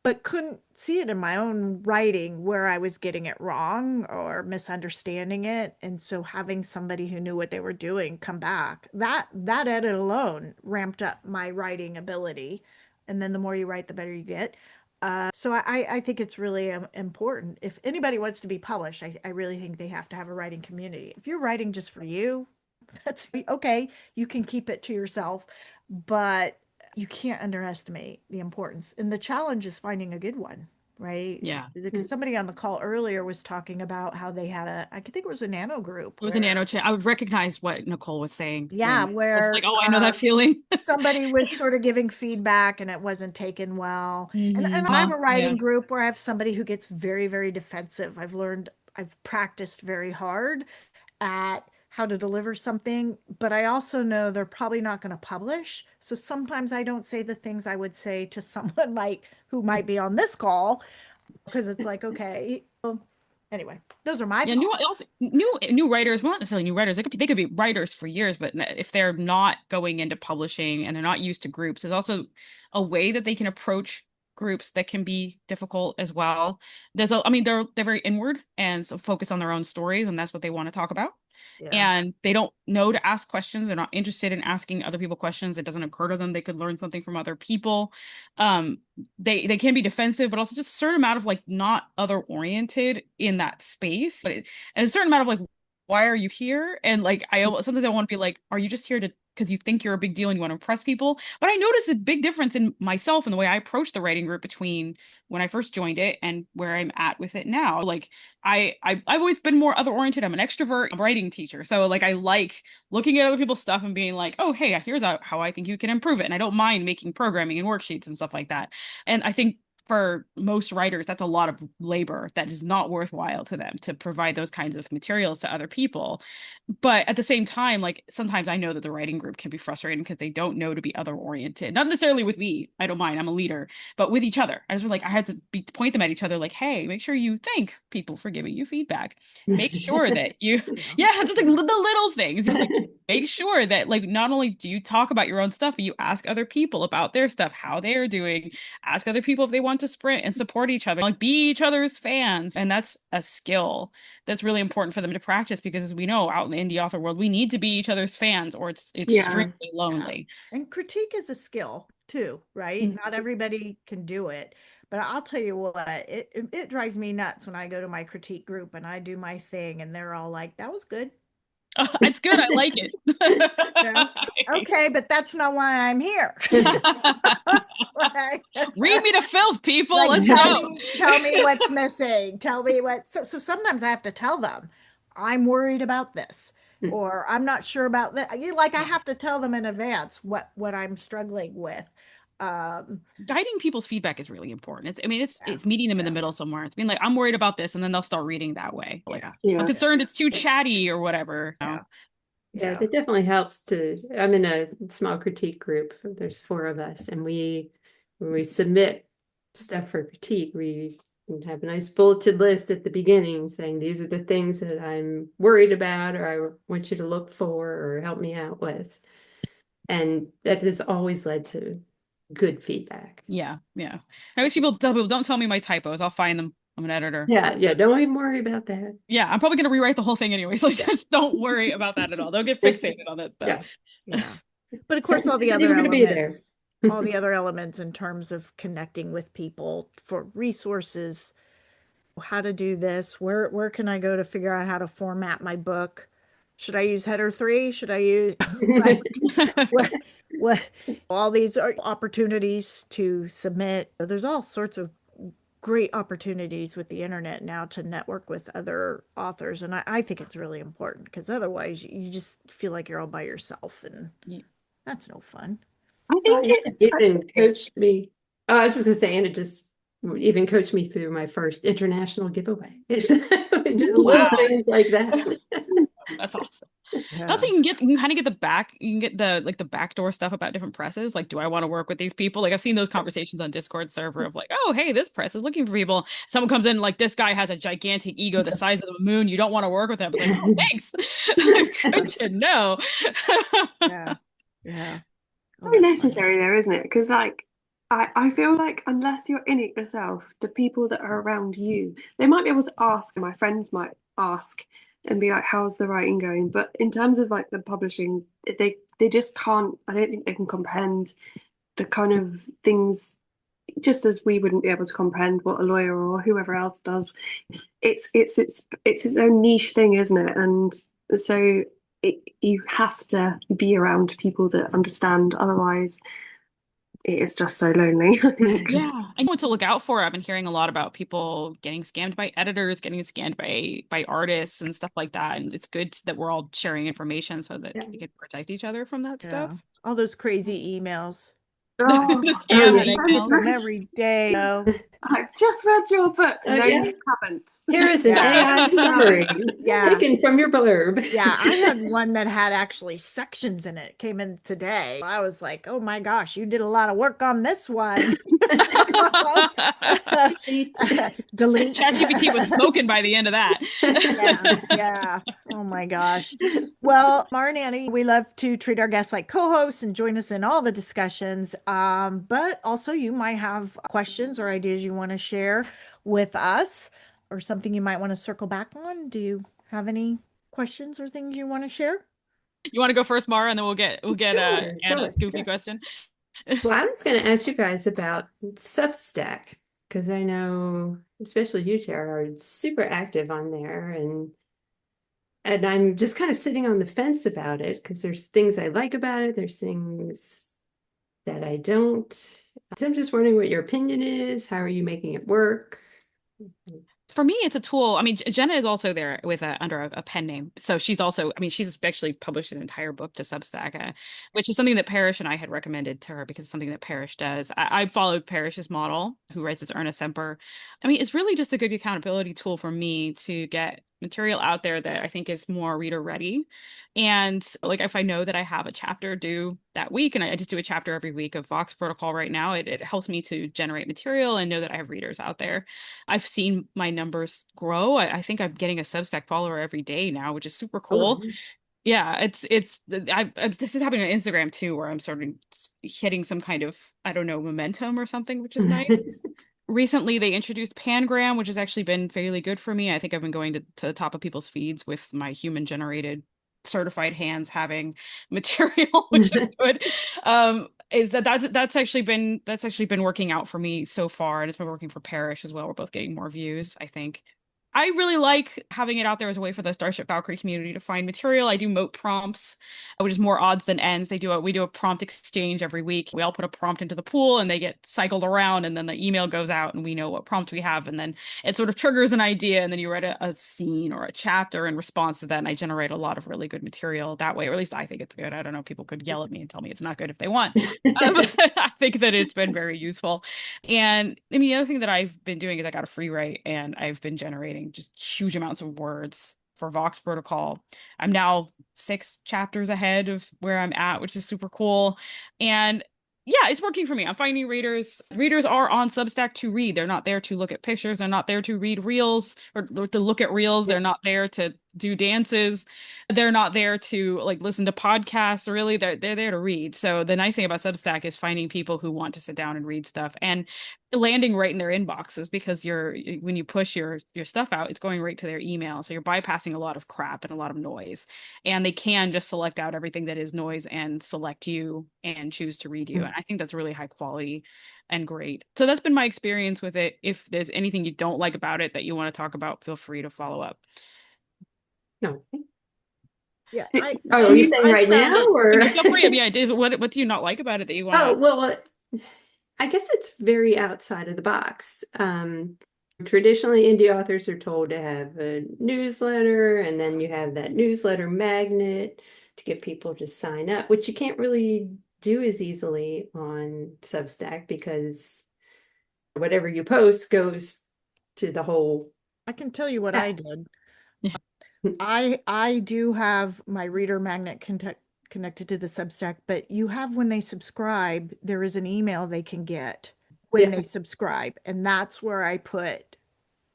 but couldn't see it in my own writing where I was getting it wrong or misunderstanding it. And so having somebody who knew what they were doing come back, that edit alone ramped up my writing ability. And then the more you write, the better you get. So I think it's really important. If anybody wants to be published, I really think they have to have a writing community. If you're writing just for you, that's okay. You can keep it to yourself, but you can't underestimate the importance. And the challenge is finding a good one, right? Yeah. Because somebody on the call earlier was talking about how they had I think it was a nano group It was a where, nano chat. I would recognize what Nicole was saying yeah, when I was like, where oh, I know that feeling. somebody was sort of giving feedback and it wasn't taken well. And I have a Yeah. writing group where I have somebody who gets very, very defensive. I've practiced very hard at how to deliver something, but I also know they're probably not going to publish. So sometimes I don't say the things I would say to someone like who might be on this call because it's like, okay. Well, anyway, those are my Yeah, thoughts. new writers, well, not necessarily new writers. They could be writers for years, but if they're not going into publishing and they're not used to groups, there's also a way that they can approach groups that can be difficult as well. I mean, they're very inward and so focus on their own stories, and that's what they want to talk about. Yeah. And they don't know to ask questions. They're not interested in asking other people questions. It doesn't occur to them they could learn something from other people. Um, they can be defensive, but also just a certain amount of like not other oriented in that space. And a certain amount of like, why are you here? And like sometimes I want to be like, are you just here to because you think you're a big deal and you want to impress people? But I noticed a big difference in myself and the way I approach the writing group between when I first joined it and where I'm at with it now. Like I've always been more other oriented. I'm an extrovert, I'm a writing teacher. So like I like looking at other people's stuff and being like, oh, hey, here's how I think you can improve it. And I don't mind making programming and worksheets and stuff like that. And I think for most writers, that's a lot of labor that is not worthwhile to them to provide those kinds of materials to other people. But at the same time, like sometimes I know that the writing group can be frustrating because they don't know to be other oriented. Not necessarily with me, I don't mind, I'm a leader, but with each other. I was like, I had to point them at each other, like, hey, make sure you thank people for giving you feedback. Make sure that you, Yeah. yeah, just like the little things. Just like make sure that like not only do you talk about your own stuff, but you ask other people about their stuff, how they are doing, ask other people if they want to sprint and support each other, like be each other's fans. And that's a skill that's really important for them to practice because as we know out in the indie author world, we need to be each other's fans or it's Yeah. extremely lonely. And critique is a skill too, right? Mhm. Not everybody can do it. But I'll tell you what, it drives me nuts when I go to my critique group and I do my thing and they're all like, that was good. It's good. I like it. You know? Okay, but that's not why I'm here. Like, Read me to filth, people. like, Let's go. tell me what's missing. Tell me what. So sometimes I have to tell them, I'm worried about this, or I'm not sure about that. Like I have to tell them in advance what I'm struggling with. Guiding people's feedback is really important. It's, I mean, it's Yeah, it's meeting them in the yeah, middle somewhere. It's being like, I'm worried about this, and then they'll start reading that way. Like, yeah, I'm Yeah. concerned it's too chatty or whatever. You know? yeah, Yeah, yeah. that definitely helps to, I'm in a small critique group. There's 4 of us, and when we submit stuff for critique, we have a nice bulleted list at the beginning saying these are the things that I'm worried about or I want you to look for or help me out with. And that has always led to good feedback. Yeah, yeah. I wish people tell people, don't tell me my typos. I'll find them. I'm an editor. Yeah, yeah, don't even worry about that. Yeah, I'm probably gonna rewrite the whole thing anyway. So just don't worry about that at all. Don't get fixated on that Yeah. stuff. Yeah. But of course, all the Said you other were gonna be there. elements, all the other elements in terms of connecting with people for resources, how to do this, where can I go to figure out how to format my book? Should I use header 3? Should I use like what what all these are opportunities to submit. There's all sorts of great opportunities with the internet now to network with other authors. And I think it's really important because otherwise you just feel like you're all by yourself and Yeah. that's no fun. I think it's Even coached me. Oh, I was just gonna say, Anna just even coached me through my first international giveaway. Just little Wow. things like that. That's awesome. Yeah. Also, you can kind of get the back, you can get the like the backdoor stuff about different presses. Like, do I want to work with these people? Like, I've seen those conversations on Discord server of like, oh, hey, this press is looking for people. Someone comes in like, this guy has a gigantic ego the size of the moon. You don't want to work with him. It's like, oh, thanks. Good to know. Yeah. Yeah. Oh, very that's funny. necessary though, isn't it? Because like I feel like unless you're in it yourself, the people that are around you, they might be able to ask, and my friends might ask and be like, how's the writing going? But in terms of like the publishing, they just can't, I don't think they can comprehend the kind of things just as we wouldn't be able to comprehend what a lawyer or whoever else does. It's its own niche thing, isn't it? And so you have to be around people that understand, otherwise it is just so lonely, I think. Yeah, I know what to look out for. I've been hearing a lot about people getting scammed by editors, getting scammed by artists and stuff like that. And it's good that we're all sharing information so that Yeah. we can protect each other from that Yeah. stuff. All those crazy emails. Oh, The scam yeah. emails. Them every day. I've just read your book. Oh, No, yeah. you haven't. Here is an Yeah. AI summary Yeah. taken from your blurb. Yeah, I had one that had actually sections in it. Came in today. I was like, "Oh my gosh, you did a lot of work on this one." Delete. ChatGPT was smoking by the end of that. Yeah, yeah. Oh my gosh. Well, Mara and Annie, we love to treat our guests like co-hosts and join us in all the discussions. But also you might have questions or ideas you want to share with us or something you might want to circle back on. Do you have any questions or things you want to share? You want to go first, Mara, and then we'll get Sure, Anna's goofy sure. question. Well, I was going to ask you guys about Substack because I know, especially you, Tara, are super active on there, and I'm just kind of sitting on the fence about it because there's things I like about it, there's things that I don't. So I'm just wondering what your opinion is. How are you making it work? For me, it's a tool. I mean, Jenna is also there with under a pen name. So she's also, I mean, she's actually published an entire book to Substack, which is something that Parrish and I had recommended to her because it's something that Parrish does. I followed Parrish's model, who writes as Ernest Semper. I mean, it's really just a good accountability tool for me to get material out there that I think is more reader ready. And like if I know that I have a chapter due that week, and I just do a chapter every week of Vox Protocol right now, it helps me to generate material and know that I have readers out there. I've seen my numbers grow. I think I'm getting a Substack follower every day now, which is super Oh, cool. Yeah, this is happening on Instagram too, where I'm sort of hitting some kind of, I don't know, momentum or something, which is nice. Recently they introduced Pangram, which has actually been fairly good for me. I think I've been going to the top of people's feeds with my human generated certified hands having material, which is good. Is that's actually been working out for me so far, and it's been working for Parrish as well. We're both getting more views, I think. I really like having it out there as a way for the Starship Valkyrie community to find material. I do moat prompts, which is more odds than ends. We do a prompt exchange every week. We all put a prompt into the pool and they get cycled around, and then the email goes out and we know what prompt we have, and then it sort of triggers an idea, and then you write a scene or a chapter in response to that, and I generate a lot of really good material that way, or at least I think it's good. I don't know, people could yell at me and tell me it's not good if they want. I think that it's been very useful. And I mean, the other thing that I've been doing is I got a free write and I've been generating just huge amounts of words for Vox Protocol. I'm now 6 chapters ahead of where I'm at, which is super cool. And yeah, it's working for me. I'm finding readers. Readers are on Substack to read. They're not there to look at pictures. They're not there to read reels or to look at reels. They're not there to do dances. They're not there to like listen to podcasts. Really, they're there to read. So the nice thing about Substack is finding people who want to sit down and read stuff and landing right in their inboxes, because when you push your stuff out, it's going right to their email. So you're bypassing a lot of crap and a lot of noise. And they can just select out everything that is noise and select you and choose to read you. And I think that's really high quality and great. So that's been my experience with it. If there's anything you don't like about it that you want to talk about, feel free to follow up. No. Yeah. Oh, are you saying right now, or feel free. Yeah, David, what do you not like about it that you want? Oh, well, I guess it's very outside of the box. Traditionally, indie authors are told to have a newsletter, and then you have that newsletter magnet to get people to sign up, which you can't really do as easily on Substack because whatever you post goes to the whole. I can tell you what I did. I do have my reader magnet connected to the Substack, but you have, when they subscribe, there is an email they can get when they subscribe, and that's where I put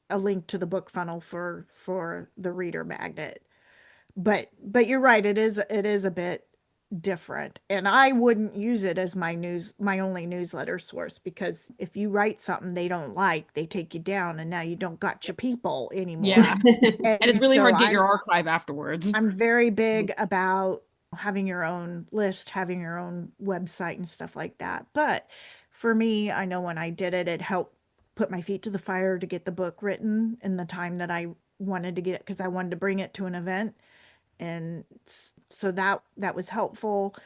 a link to the book funnel for the reader magnet. But you're right, it is a bit different, and I wouldn't use it as my only newsletter source, because if you write something they don't like, they take you down, and now you don't got your people anymore. Yeah. And it's really so hard to get your archive afterwards. I'm very big about having your own list, having your own website and stuff like that. But for me, I know when I did it, it helped put my feet to the fire to get the book written in the time that I wanted to get it, because I wanted to bring it to an event. And so that was helpful.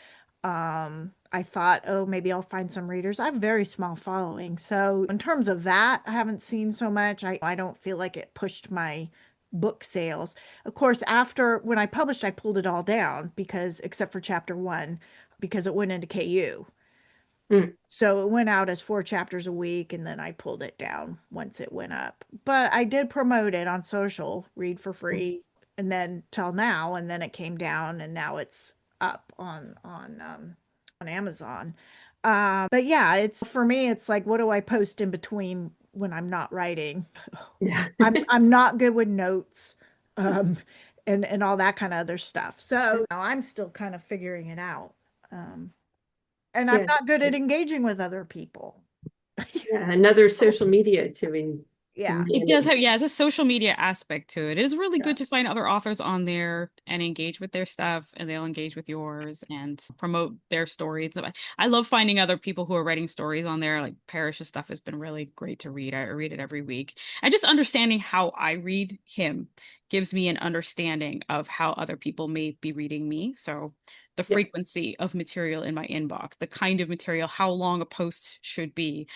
I thought, oh, maybe I'll find some readers. I have a very small following. So in terms of that, I haven't seen so much. I don't feel like it pushed my book sales. Of course, after when I published, I pulled it all down, because except for chapter 1, because it went into KU. So it went out as 4 chapters a week, and then I pulled it down once it went up. But I did promote it on social, read for free, and then till now, and then it came down, and now it's up on Amazon. But yeah, it's, for me, it's like, what do I post in between when I'm not writing? I'm not good with notes, and all that kind of other stuff. So I'm still kind of figuring it out. And I'm not good at engaging with other people. Another social media to It does have, it's a social media aspect to it. It is really good to find other authors on there and engage with their stuff, and they'll engage with yours and promote their stories. I love finding other people who are writing stories on there. Like Parrish's stuff has been really great to read. I read it every week. And just understanding how I read him gives me an understanding of how other people may be reading me. So the frequency of material in my inbox, the kind of material, how long a post should be,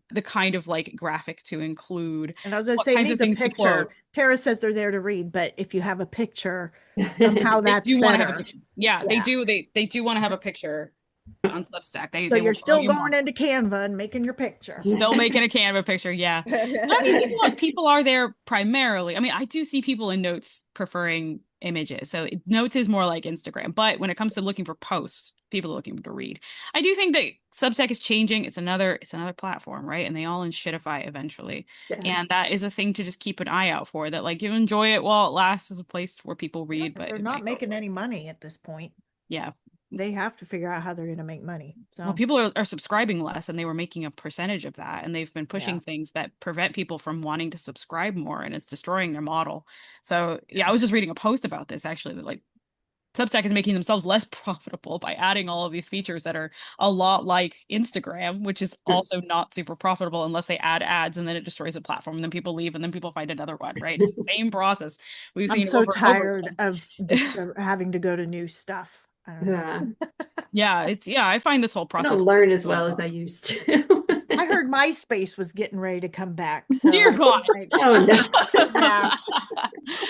the kind of like graphic to include. And I was going to say, needs a picture. Tara says they're there to read, but if you have a picture, somehow that's better. Want to have a picture. Yeah, they do. They do want to have a picture on Substack. So you're still going into Canva and making your picture. Still making a Canva picture, I mean, people are there primarily. I mean, I do see people in notes preferring images. So Notes is more like Instagram. But when it comes to looking for posts, people are looking to read. I do think that Substack is changing. It's another platform, right? And they all shitify eventually. Yeah. And that is a thing to just keep an eye out for. That like you enjoy it while it lasts as a place where people read, but they're not making any money at this point. Yeah. They have to figure out how they're going to make money. So well, people are subscribing less, and they were making a percentage of that, and they've been pushing things that prevent people from wanting to subscribe more, and it's destroying their model. So yeah, I was just reading a post about this actually, that like Substack is making themselves less profitable by adding all of these features that are a lot like Instagram, which is also not super profitable unless they add ads, and then it destroys the platform, and then people leave, and then people find another one, right? It's the same process. We've seen I'm so over and over tired again. of having to go to new stuff. I don't know. Yeah, I find this whole I process don't learn as well as I used to. I heard MySpace was getting ready to come back. So Dear God. Oh no. Yeah.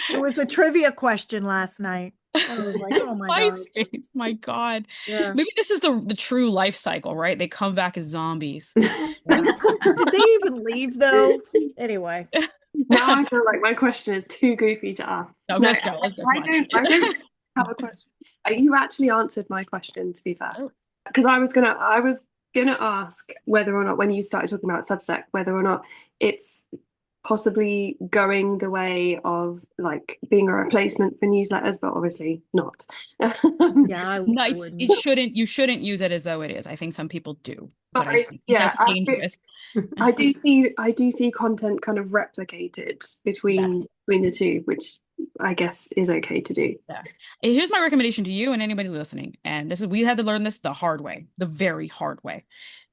It was a trivia question last night. I was like, oh my God. MySpace, my God. Yeah. Maybe this is the true life cycle, right? They come back as zombies. Did they even leave though? Anyway. Now I feel like my question is too goofy to ask. No, No, let's go. I don't have a question. You actually answered my question, to be fair. Because I was gonna ask whether or not, when you started talking about Substack, whether or not it's possibly going the way of like being a replacement for newsletters, but obviously not. Yeah, no, you shouldn't use it as though it is. I think some people do, but I think that's dangerous. I do see content kind of replicated between the two, which I guess is okay to do. Yeah. Here's my recommendation to you and anybody listening. And we had to learn this the hard way, the very hard way.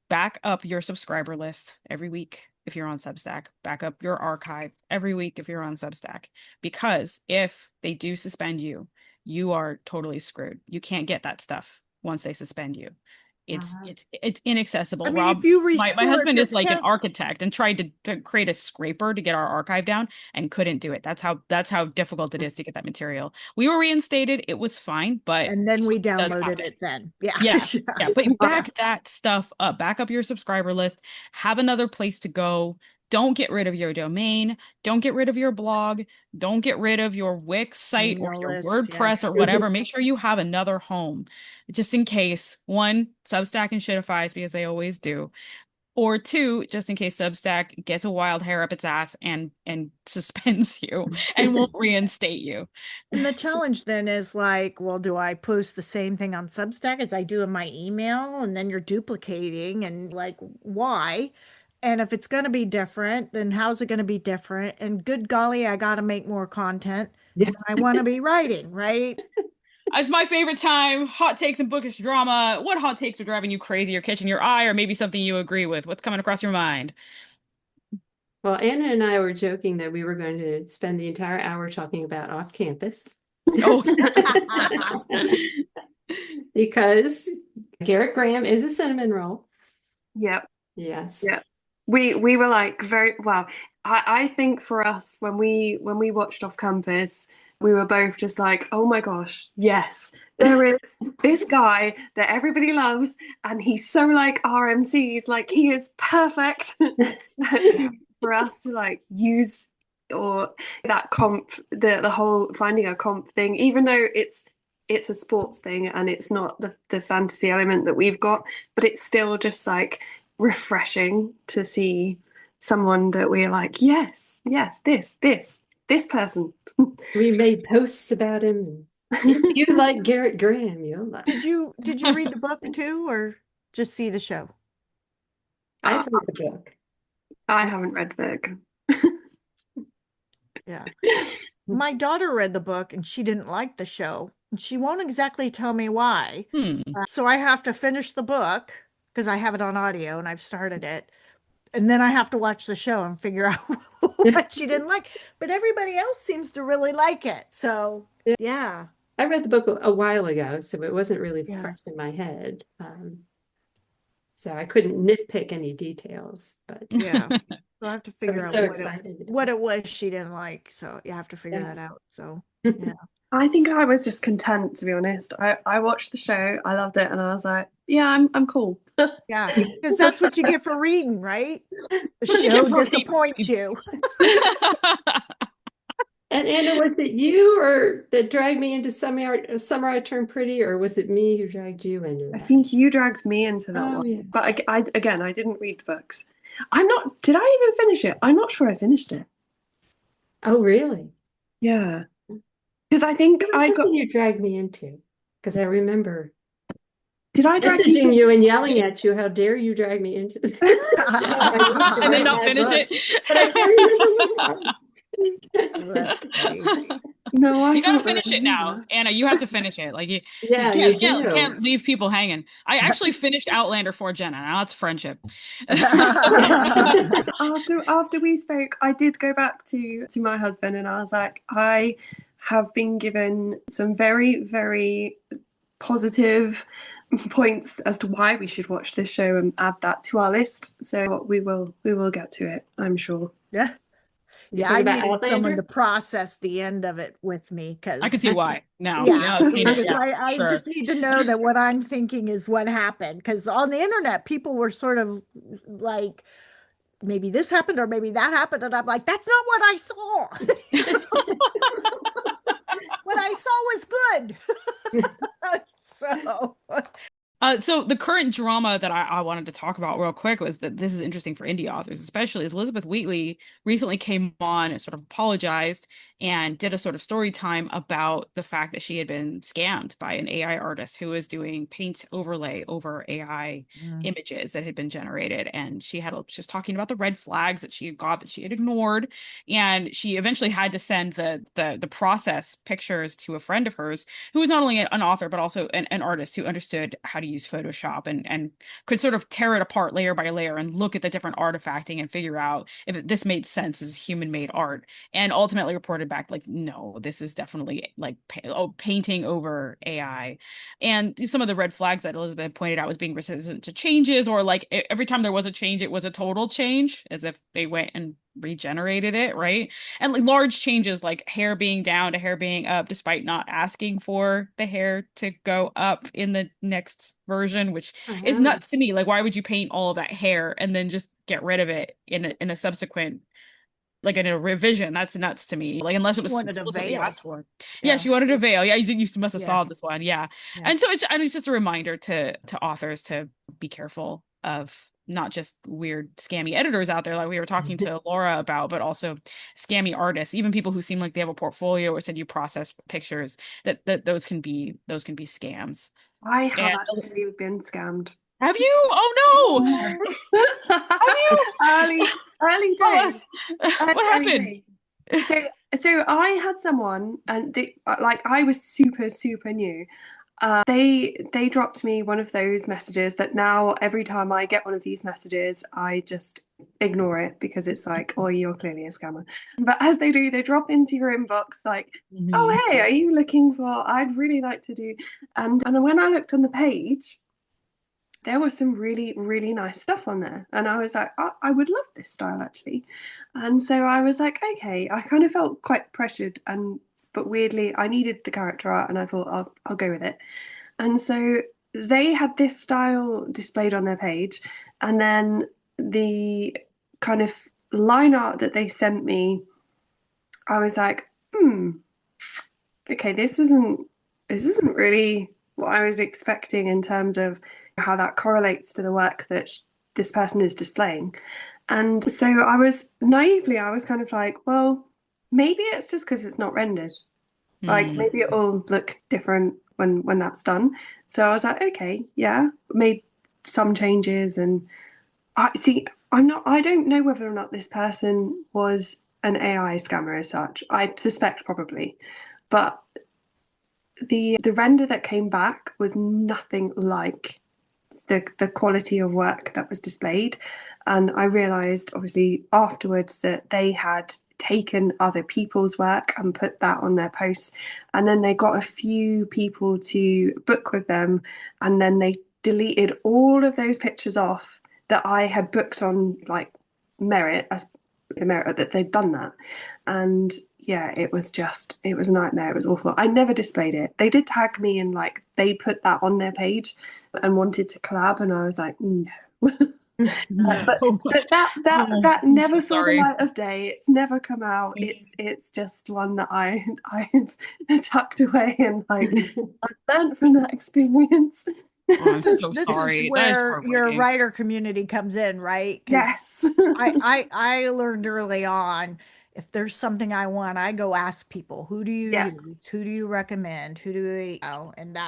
Back up your subscriber list every week if you're on Substack. Back up your archive every week if you're on Substack. Because if they do suspend you, you are totally screwed. You can't get that stuff once they suspend you. It's inaccessible. I mean, Rob, if you my husband is like an architect and tried to create a scraper to get our archive down and couldn't do it. That's how difficult it is to get that material. We were reinstated. It was fine, but and then we downloaded it then. Yeah. But back that stuff up. Back up your subscriber list. Have another place to go. Don't get rid of your domain. Don't get rid of your blog. Don't get rid of your Wix site or your WordPress or whatever. Make sure you have another home just in case. One, Substack and shitifies because they always do. Or two, just in case Substack gets a wild hair up its ass and suspends you and won't reinstate you. And the challenge then is like, well, do I post the same thing on Substack as I do in my email? And then you're duplicating, and like, why? And if it's going to be different, then how's it going to be different? And good golly, I got to make more content. Yeah. I want to be writing, right? It's my favorite time. Hot takes and bookish drama. What hot takes are driving you crazy or catching your eye, or maybe something you agree with? What's coming across your mind? Well, Anna and I were joking that we were going to spend the entire hour talking about off campus. Oh, because Garrett Graham is a cinnamon roll. Yep. Yes. Yep. We were like very well. I think for us when we watched Off Campus, we were both just like, oh my gosh, yes, there is this guy that everybody loves, and he's so like RMCs, like he is perfect for us to like use, or that comp, the whole finding a comp thing, even though it's a sports thing and it's not the fantasy element that we've got, but it's still just like refreshing to see someone that we're like, yes, this person. We made posts about him. You like Garrett Graham, you'll like. Did you read the book too, or just see the show? I've read the book. I haven't read the book. Yeah. My daughter read the book and she didn't like the show. And she won't exactly tell me why. So I have to finish the book because I have it on audio and I've started it. And then I have to watch the show and figure out what she didn't like. But everybody else seems to really like it. So, yeah. I read the book a while ago, so it wasn't really fresh in my head. So I couldn't nitpick any details. But yeah. So I have to figure out what it was she didn't like. So you have to figure that out. So, yeah. I think I was just content, to be honest. I watched the show, I loved it, and I was like, yeah, I'm cool. Yeah, because that's what you get for reading, right? The show disappoints you. And Anna, was it you or that dragged me into Summer I Turned Pretty, or was it me who dragged you into I that? think you dragged me into that Oh one. yeah. But again, I didn't read the books. I'm not, did I even finish it? I'm not sure I finished it. Oh really? Yeah. Because I think It was I got, something you dragged me into because I remember did I drag you messaging to? you and yelling at you. How dare you drag me into this? I need to And then write not my finish book, it. but I can't remember what Oh, that's funny. No, I You got to can't finish it now, remember. Anna. You have to finish it. Like you Yeah, you can't do. leave people hanging. I actually finished Outlander for Jenna. Now that's friendship. After we spoke, I did go back to my husband and I was like, I have been given some very, very positive points as to why we should watch this show and add that to our list. So we will get to it, I'm sure. Yeah. You Yeah, talking I about needed someone to Outlander? process the end of it with me I because can see why now. yeah, Yeah, I've seen it. because Yeah, I sure. just need to know that what I'm thinking is what happened. Because on the internet, people were sort of like, maybe this happened or maybe that happened. And I'm like, that's not what I saw. What I saw was good. So, So the current drama that I wanted to talk about real quick was that this is interesting for indie authors, especially as Elizabeth Wheatley recently came on and sort of apologized and did a sort of story time about the fact that she had been scammed by an AI artist who was doing paint overlay over AI mm, images that had been generated. And she was talking about the red flags that she had got that she had ignored. And she eventually had to send the process pictures to a friend of hers who was not only an author but also an artist who understood how to use Photoshop and could sort of tear it apart layer by layer and look at the different artifacting and figure out if this made sense as human made art, and ultimately reported back like, no, this is definitely like painting over AI. And some of the red flags that Elizabeth pointed out was being resistant to changes, or like every time there was a change it was a total change, as if they went and regenerated it, right? And like large changes like hair being down to hair being up despite not asking for the hair to go up in the next version, which is Oh, nuts to me. Like, why would you paint all of that hair and then just get rid of it in a subsequent, like in a revision? That's nuts to me. Like, unless it she was wanted a explicitly veil. asked for. Yeah, Yeah. she wanted a veil. Yeah, you must have Yeah. saw this one. Yeah. Yeah. And so it's just a reminder to authors to be careful of not just weird scammy editors out there like we were talking to Laura about, but also scammy artists, even people who seem like they have a portfolio or send you process pictures, that those can be scams. I have And actually been scammed. have you? Oh no! Yeah. Have you? Early Tell days. us. What Early happened? days. So so I had someone and like I was super new. They dropped me one of those messages that now every time I get one of these messages, I just ignore it because it's like, oh, you're clearly a scammer. But as they do, they drop into your inbox like, Mhm. oh, hey, are you looking for? I'd really like to do. And when I looked on the page, there was some really, really nice stuff on there. And I was like, I would love this style actually. And so I was like, okay, I kind of felt quite pressured and but weirdly I needed the character art and I thought I'll go with it. And so they had this style displayed on their page, and then the kind of line art that they sent me, I was like, okay, this isn't really what I was expecting in terms of how that correlates to the work that this person is displaying. And so I was kind of like, well, maybe it's just because it's not rendered. Like Hmm. maybe it'll look different when that's done. So I was like, okay, yeah, made some changes and I see I don't know whether or not this person was an AI scammer as such. I suspect probably. But the render that came back was nothing like the quality of work that was displayed. And I realized obviously afterwards that they had taken other people's work and put that on their posts. And then they got a few people to book with them. And then they deleted all of those pictures off that I had booked on like merit as the merit that they'd done that. And yeah, it was a nightmare. It was awful. I never displayed it. They did tag me and like they put that on their page and wanted to collab, and I was like, no. No. But Oh, that I'm never so saw the sorry. light of day. It's never come out. It's just one that I've tucked away and like I've learned from that experience. Oh, I'm This is so this is sorry. That is where your heartbreaking. writer community comes in, right? Because Yes. I learned early on, if there's something I want, I go ask people, who do you Yeah. use? Who do you recommend? Who do you know? And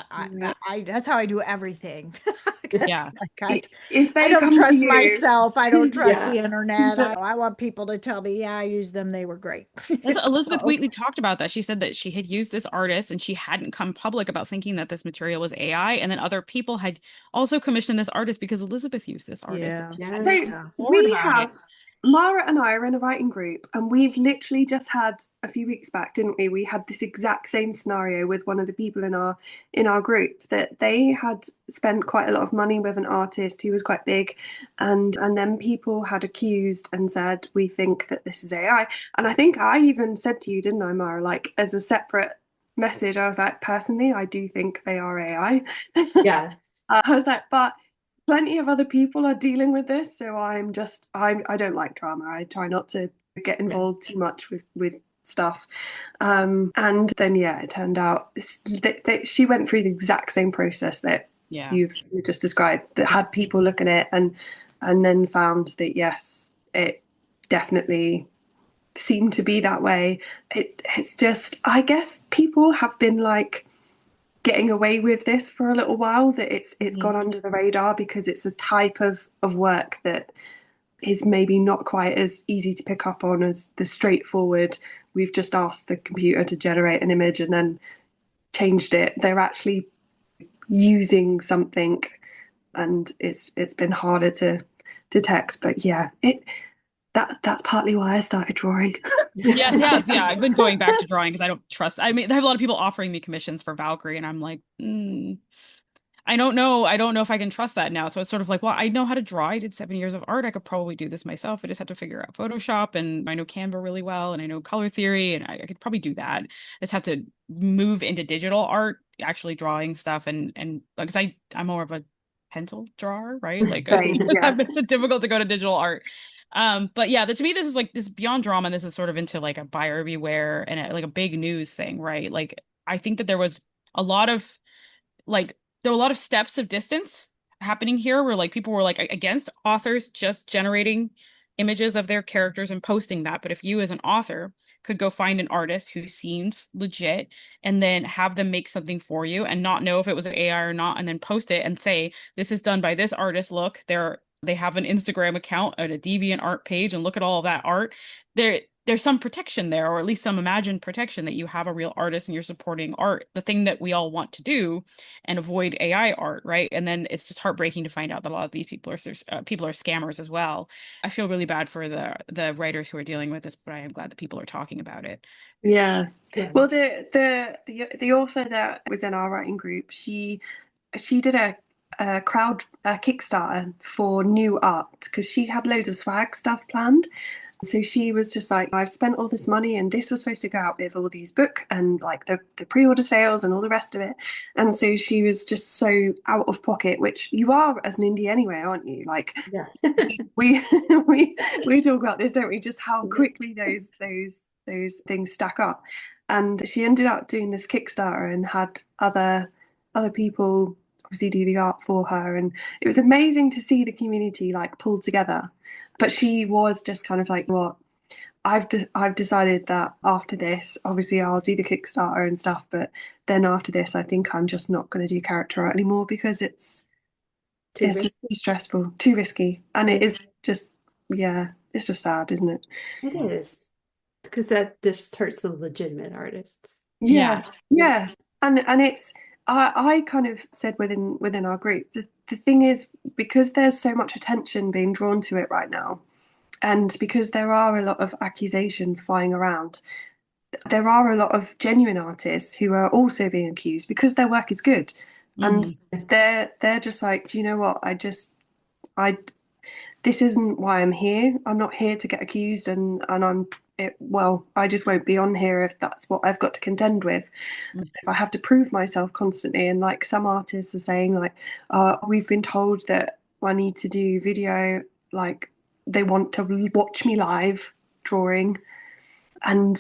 Right. that's how I do everything. Because Yeah. like If I they don't come to trust you, myself. I don't trust Yeah. the internet. I want people to tell me, yeah, I used them. They were great. Elizabeth So, Wheatley talked about that. She said that she had used this artist and she hadn't come public about thinking that this material was AI. And then other people had also commissioned this artist because Elizabeth used this artist and yeah. she Yeah. hadn't so come Yeah. forward we about it. have Mara and I are in a writing group, and we've literally just had a few weeks back, didn't we? We had this exact same scenario with one of the people in our group that they had spent quite a lot of money with an artist who was quite big, and then people had accused and said, we think that this is AI. And I think I even said to you, didn't I, Mara, like as a separate message, I was like, personally, I do think they are AI. Yeah. I was like, but plenty of other people are dealing with this, so I don't like drama. I try not to get Yeah. involved too much with stuff. And then yeah, it turned out that she went through the exact same process that Yeah. you just described, that had people look at it and then found that yes, it definitely seemed to be that way. It's just, I guess people have been like getting away with this for a little while, that it's Mhm. gone under the radar because it's a type of work that is maybe not quite as easy to pick up on as the straightforward, we've just asked the computer to generate an image and then changed it. They're actually using something, and it's been harder to detect. But yeah, that's partly why I started drawing. Yes, yeah, yeah. I've been going back to drawing because I don't trust. I mean, I have a lot of people offering me commissions for Valkyrie, and I'm like, I don't know. I don't know if I can trust that now. So it's sort of like, well, I know how to draw. I did 7 years of art. I could probably do this myself. I just have to figure out Photoshop, and I know Canva really well, and I know color theory, and I could probably do that. I just have to move into digital art, actually drawing stuff, and because I'm more of a pencil drawer, right? Like Same, yeah. it's so difficult to go to digital art. But yeah, to me, this is like this beyond drama. This is sort of into like a buyer beware and like a big news thing, right? Like I think that there was a lot of like there were a lot of steps of distance happening here where like people were like against authors just generating images of their characters and posting that. But if you as an author could go find an artist who seems legit and then have them make something for you and not know if it was an AI or not, and then post it and say, this is done by this artist. Look, they have an Instagram account and a deviant art page and look at all of that art. There's some protection there, or at least some imagined protection that you have a real artist and you're supporting art, the thing that we all want to do and avoid AI art, right? And then it's just heartbreaking to find out that a lot of these people are scammers as well. I feel really bad for the writers who are dealing with this, but I am glad that people are talking about it. Yeah. Yeah. Well, the author that was in our writing group, she did a Kickstarter for new art because she had loads of swag stuff planned. So she was just like, I've spent all this money and this was supposed to go out with all these book and like the pre-order sales and all the rest of it. And so she was just so out of pocket, which you are as an indie anyway, aren't you? Like Yeah. we we talk about this, don't we? Just how quickly those things stack up. And she ended up doing this Kickstarter and had other people obviously do the art for her, and it was amazing to see the community like pull together. But she was just kind of like, what? I've decided that after this, obviously I'll do the Kickstarter and stuff, but then after this, I think I'm just not going to do character art anymore because Too it's risky. just too stressful, too risky, and it is just, yeah, it's just sad, isn't it? It is. Because that just hurts the legitimate artists. Yeah. Yeah, yeah, and it's I kind of said within our group, the thing is, because there's so much attention being drawn to it right now, and because there are a lot of accusations flying around, there are a lot of genuine artists who are also being accused because their work is good, and Mhm. they're just like, do you know what? I this isn't why I'm here. I'm not here to get accused, and well, I just won't be on here if that's what I've got to contend with. If I have to prove myself constantly, and like some artists are saying, like, we've been told that I need to do video, like they want to watch me live drawing, and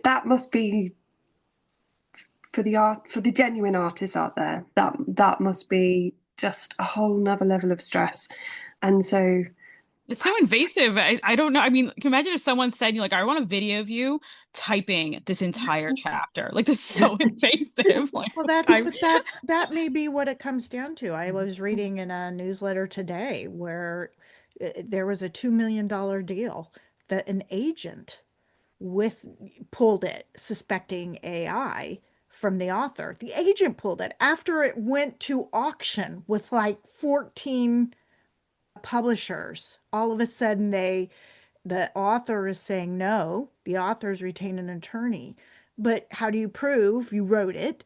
that must be for the genuine artists out there. That must be just a whole nother level of stress, and so It's so invasive. I don't know. I mean, can you imagine if someone said, you like, I want a video of you typing this entire chapter. Like, that's so invasive. Like, Well, that may be what it comes down to. I was reading in a newsletter today where there was a $2 million deal that an agent with pulled it, suspecting AI from the author. The agent pulled it after it went to auction with like 14 publishers. All of a sudden the author is saying no, the author's retained an attorney. But how do you prove you wrote it?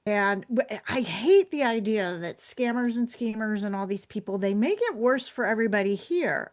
And I hate the idea that scammers and schemers and all these people, they make it worse for everybody here.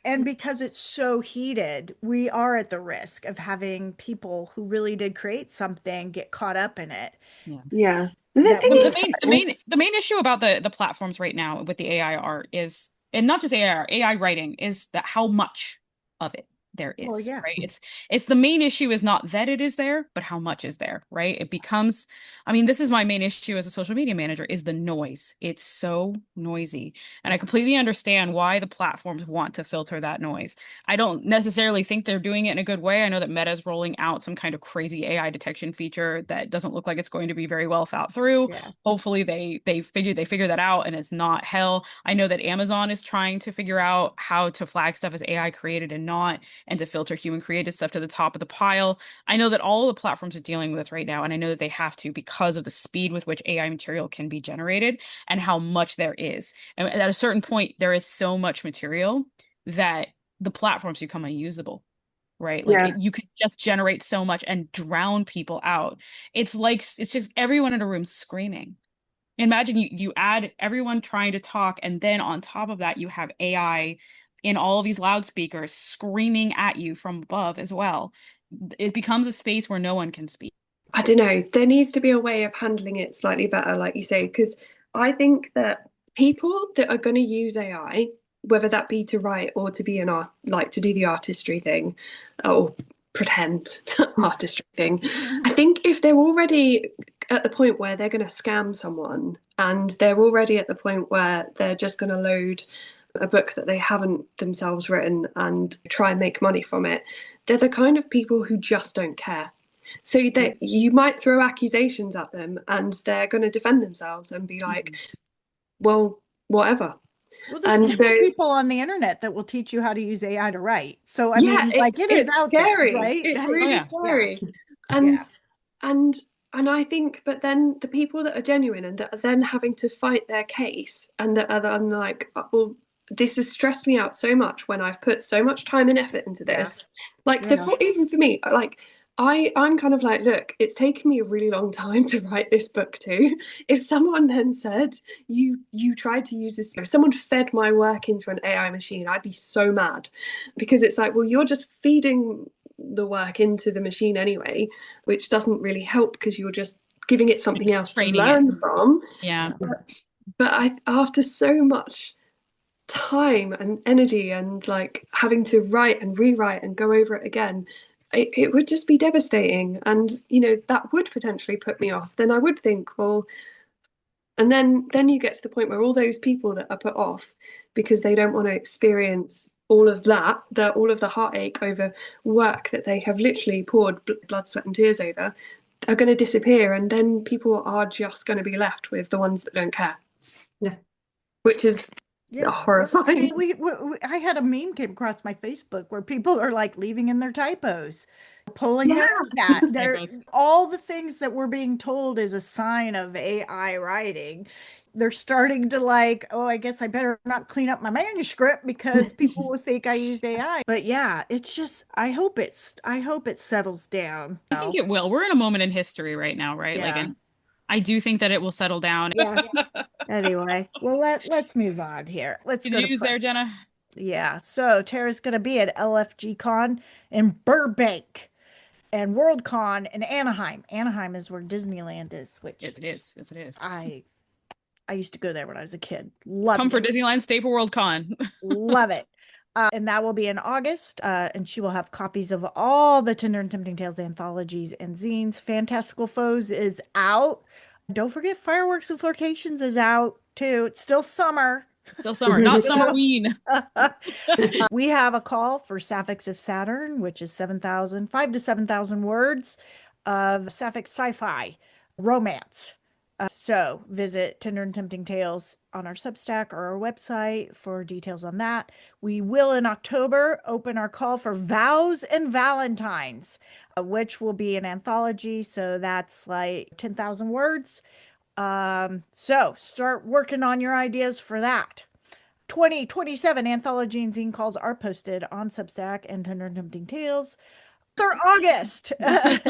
And because it's so heated, we are at the risk of having people who really did create something get caught up in it. yeah. yeah. The That thing we The is, main the main the main issue about the platforms right now with the AI art is, and not just AI art, AI writing, is that how much of it there well, is, yeah. right? It's the main issue is not that it is there, but how much is there, right? It becomes, I mean, this is my main issue as a social media manager is the noise. It's so noisy. And I completely understand why the platforms want to filter that noise. I don't necessarily think they're doing it in a good way. I know that Meta's rolling out some kind of crazy AI detection feature that doesn't look like it's going to be very well thought through. Yeah. Hopefully they figure that out and it's not hell. I know that Amazon is trying to figure out how to flag stuff as AI created and not, and to filter human created stuff to the top of the pile. I know that all the platforms are dealing with this right now, and I know that they have to because of the speed with which AI material can be generated and how much there is. And at a certain point, there is so much material that the platforms become unusable, right? Like yeah, you could just generate so much and drown people out. It's just everyone in a room screaming. Imagine you add everyone trying to talk, and then on top of that, you have AI in all of these loudspeakers screaming at you from above as well. It becomes a space where no one can speak. I don't know. There needs to be a way of handling it slightly better, like you say, because I think that people that are going to use AI, whether that be to write or to be an art, like to do the artistry thing or pretend artistry thing, I think if they're already at the point where they're going to scam someone and they're already at the point where they're just going to load a book that they haven't themselves written and try and make money from it, they're the kind of people who just don't care. So that you might throw accusations at them and they're going to defend themselves and be like, well, whatever. Well, there's And plenty so, of people on the internet that will teach you how to use AI to write. So, I yeah, mean, like it is it's out there, scary. right? It's Oh really yeah. scary. And Yeah. and and I think, but then the people that are genuine and that are then having to fight their case and that are then like, well, this has stressed me out so much when I've put so much time and effort into Yeah. this. Like Yeah. even for me, like I'm kind of like, look, it's taken me a really long time to write this book too. If someone then said you tried to use this, if someone fed my work into an AI machine, I'd be so mad because it's like, well, you're just feeding the work into the machine anyway, which doesn't really help because you're just giving it something Just else to training it. learn from. Yeah. But after so much time and energy and like having to write and rewrite and go over it again, it would just be devastating. And that would potentially put me off. Then I would think, well, and then you get to the point where all those people that are put off because they don't want to experience all of that, all of the heartache over work that they have literally poured blood, sweat, and tears over, are going to disappear, and then people are just going to be left with the ones that don't care. Yeah. Which is Yeah. horrifying. I had a meme came across my Facebook where people are like leaving in their typos, pulling Yeah. that. They're Typos. all the things that we're being told is a sign of AI writing. They're starting to like, oh, I guess I better not clean up my manuscript because people will think I used AI. But yeah, it's just I hope it settles down. I think it will. We're in a moment in history right now, right? Like, Yeah. and I do think that it will settle down. Yeah. Anyway, well let's move on here. Let's Good go to news there, press. Jenna. Yeah, so Tara's going to be at LFG Con in Burbank and Worldcon in Anaheim. Anaheim is where Disneyland is, which Yes, it is. Yes, it is. I I used to go there when I was a kid. Loved Come for it. Disneyland, stay for Worldcon. Love it. And that will be in August. And she will have copies of all the Tender and Tempting Tales anthologies and zines. Fantastical Foes is out. Don't forget Fireworks and Flirtations is out too. It's still summer. Still summer, not You know? Summerween. We have a call for Sapphics of Saturn, which is 5 to 7,000 words of sapphic sci-fi romance. So visit Tender and Tempting Tales on our Substack or our website for details on that. We will in October open our call for Vows and Valentines, which will be an anthology. So that's like 10,000 words. So start working on your ideas for that. 2027 anthology and zine calls are posted on Substack and Tender and Tempting Tales. August is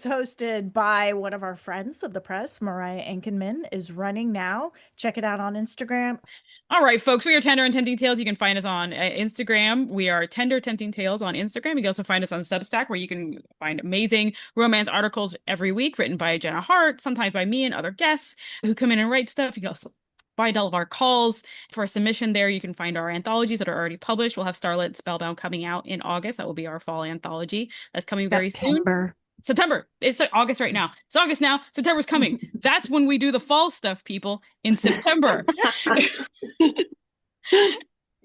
hosted by one of our friends of the press, Mariah Enkenman, is running now. Check it out on Instagram. All right, folks, we are Tender and Tempting Tales. You can find us on Instagram. We are Tender Tempting Tales on Instagram. You can also find us on Substack, where you can find amazing romance articles every week written by Jenna Hart, sometimes by me and other guests who come in and write stuff. You can also find all of our calls for a submission there. You can find our anthologies that are already published. We'll have Starlit Spellbound coming out in August. That will be our fall anthology. That's coming very soon. September. It's August right now. It's August now. September's coming. That's when we do the fall stuff, people, in September.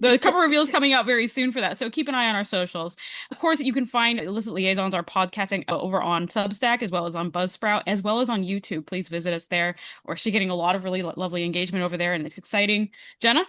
The cover reveal is coming out very soon for that, so keep an eye on our socials. Of course, you can find Illicit Liaisons, our podcasting, over on Substack, as well as on Buzzsprout, as well as on YouTube. Please visit us there. We're actually getting a lot of really lovely engagement over there, and it's exciting. Jenna?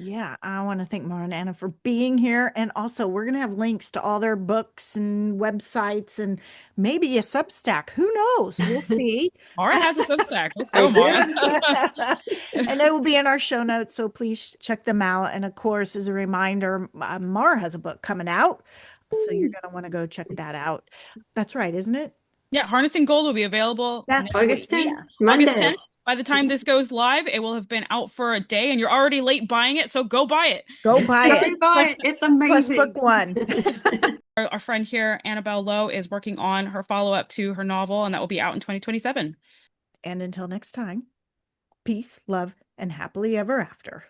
Yeah, I want to thank Mara and Anna for being here. And also, we're going to have links to all their books and websites and maybe a Substack. Who knows? We'll see. Mara has a Substack. Let's go, Mara. And they will be in our show notes, so please check them out. And of course, as a reminder, Mara has a book coming out, so you're going to want to go check that out. That's right, isn't it? Yeah, Harnessing Gold will be available That's August 10th, yeah. Monday. August 10th. By the time this goes live, it will have been out for a day, and you're already late buying it, so go buy it. Go buy it. Go buy it. It's amazing. Plus book one. Our friend here, Annabella Lowe, is working on her follow-up to her novel, and that will be out in 2027. And until next time, peace, love, and happily ever after.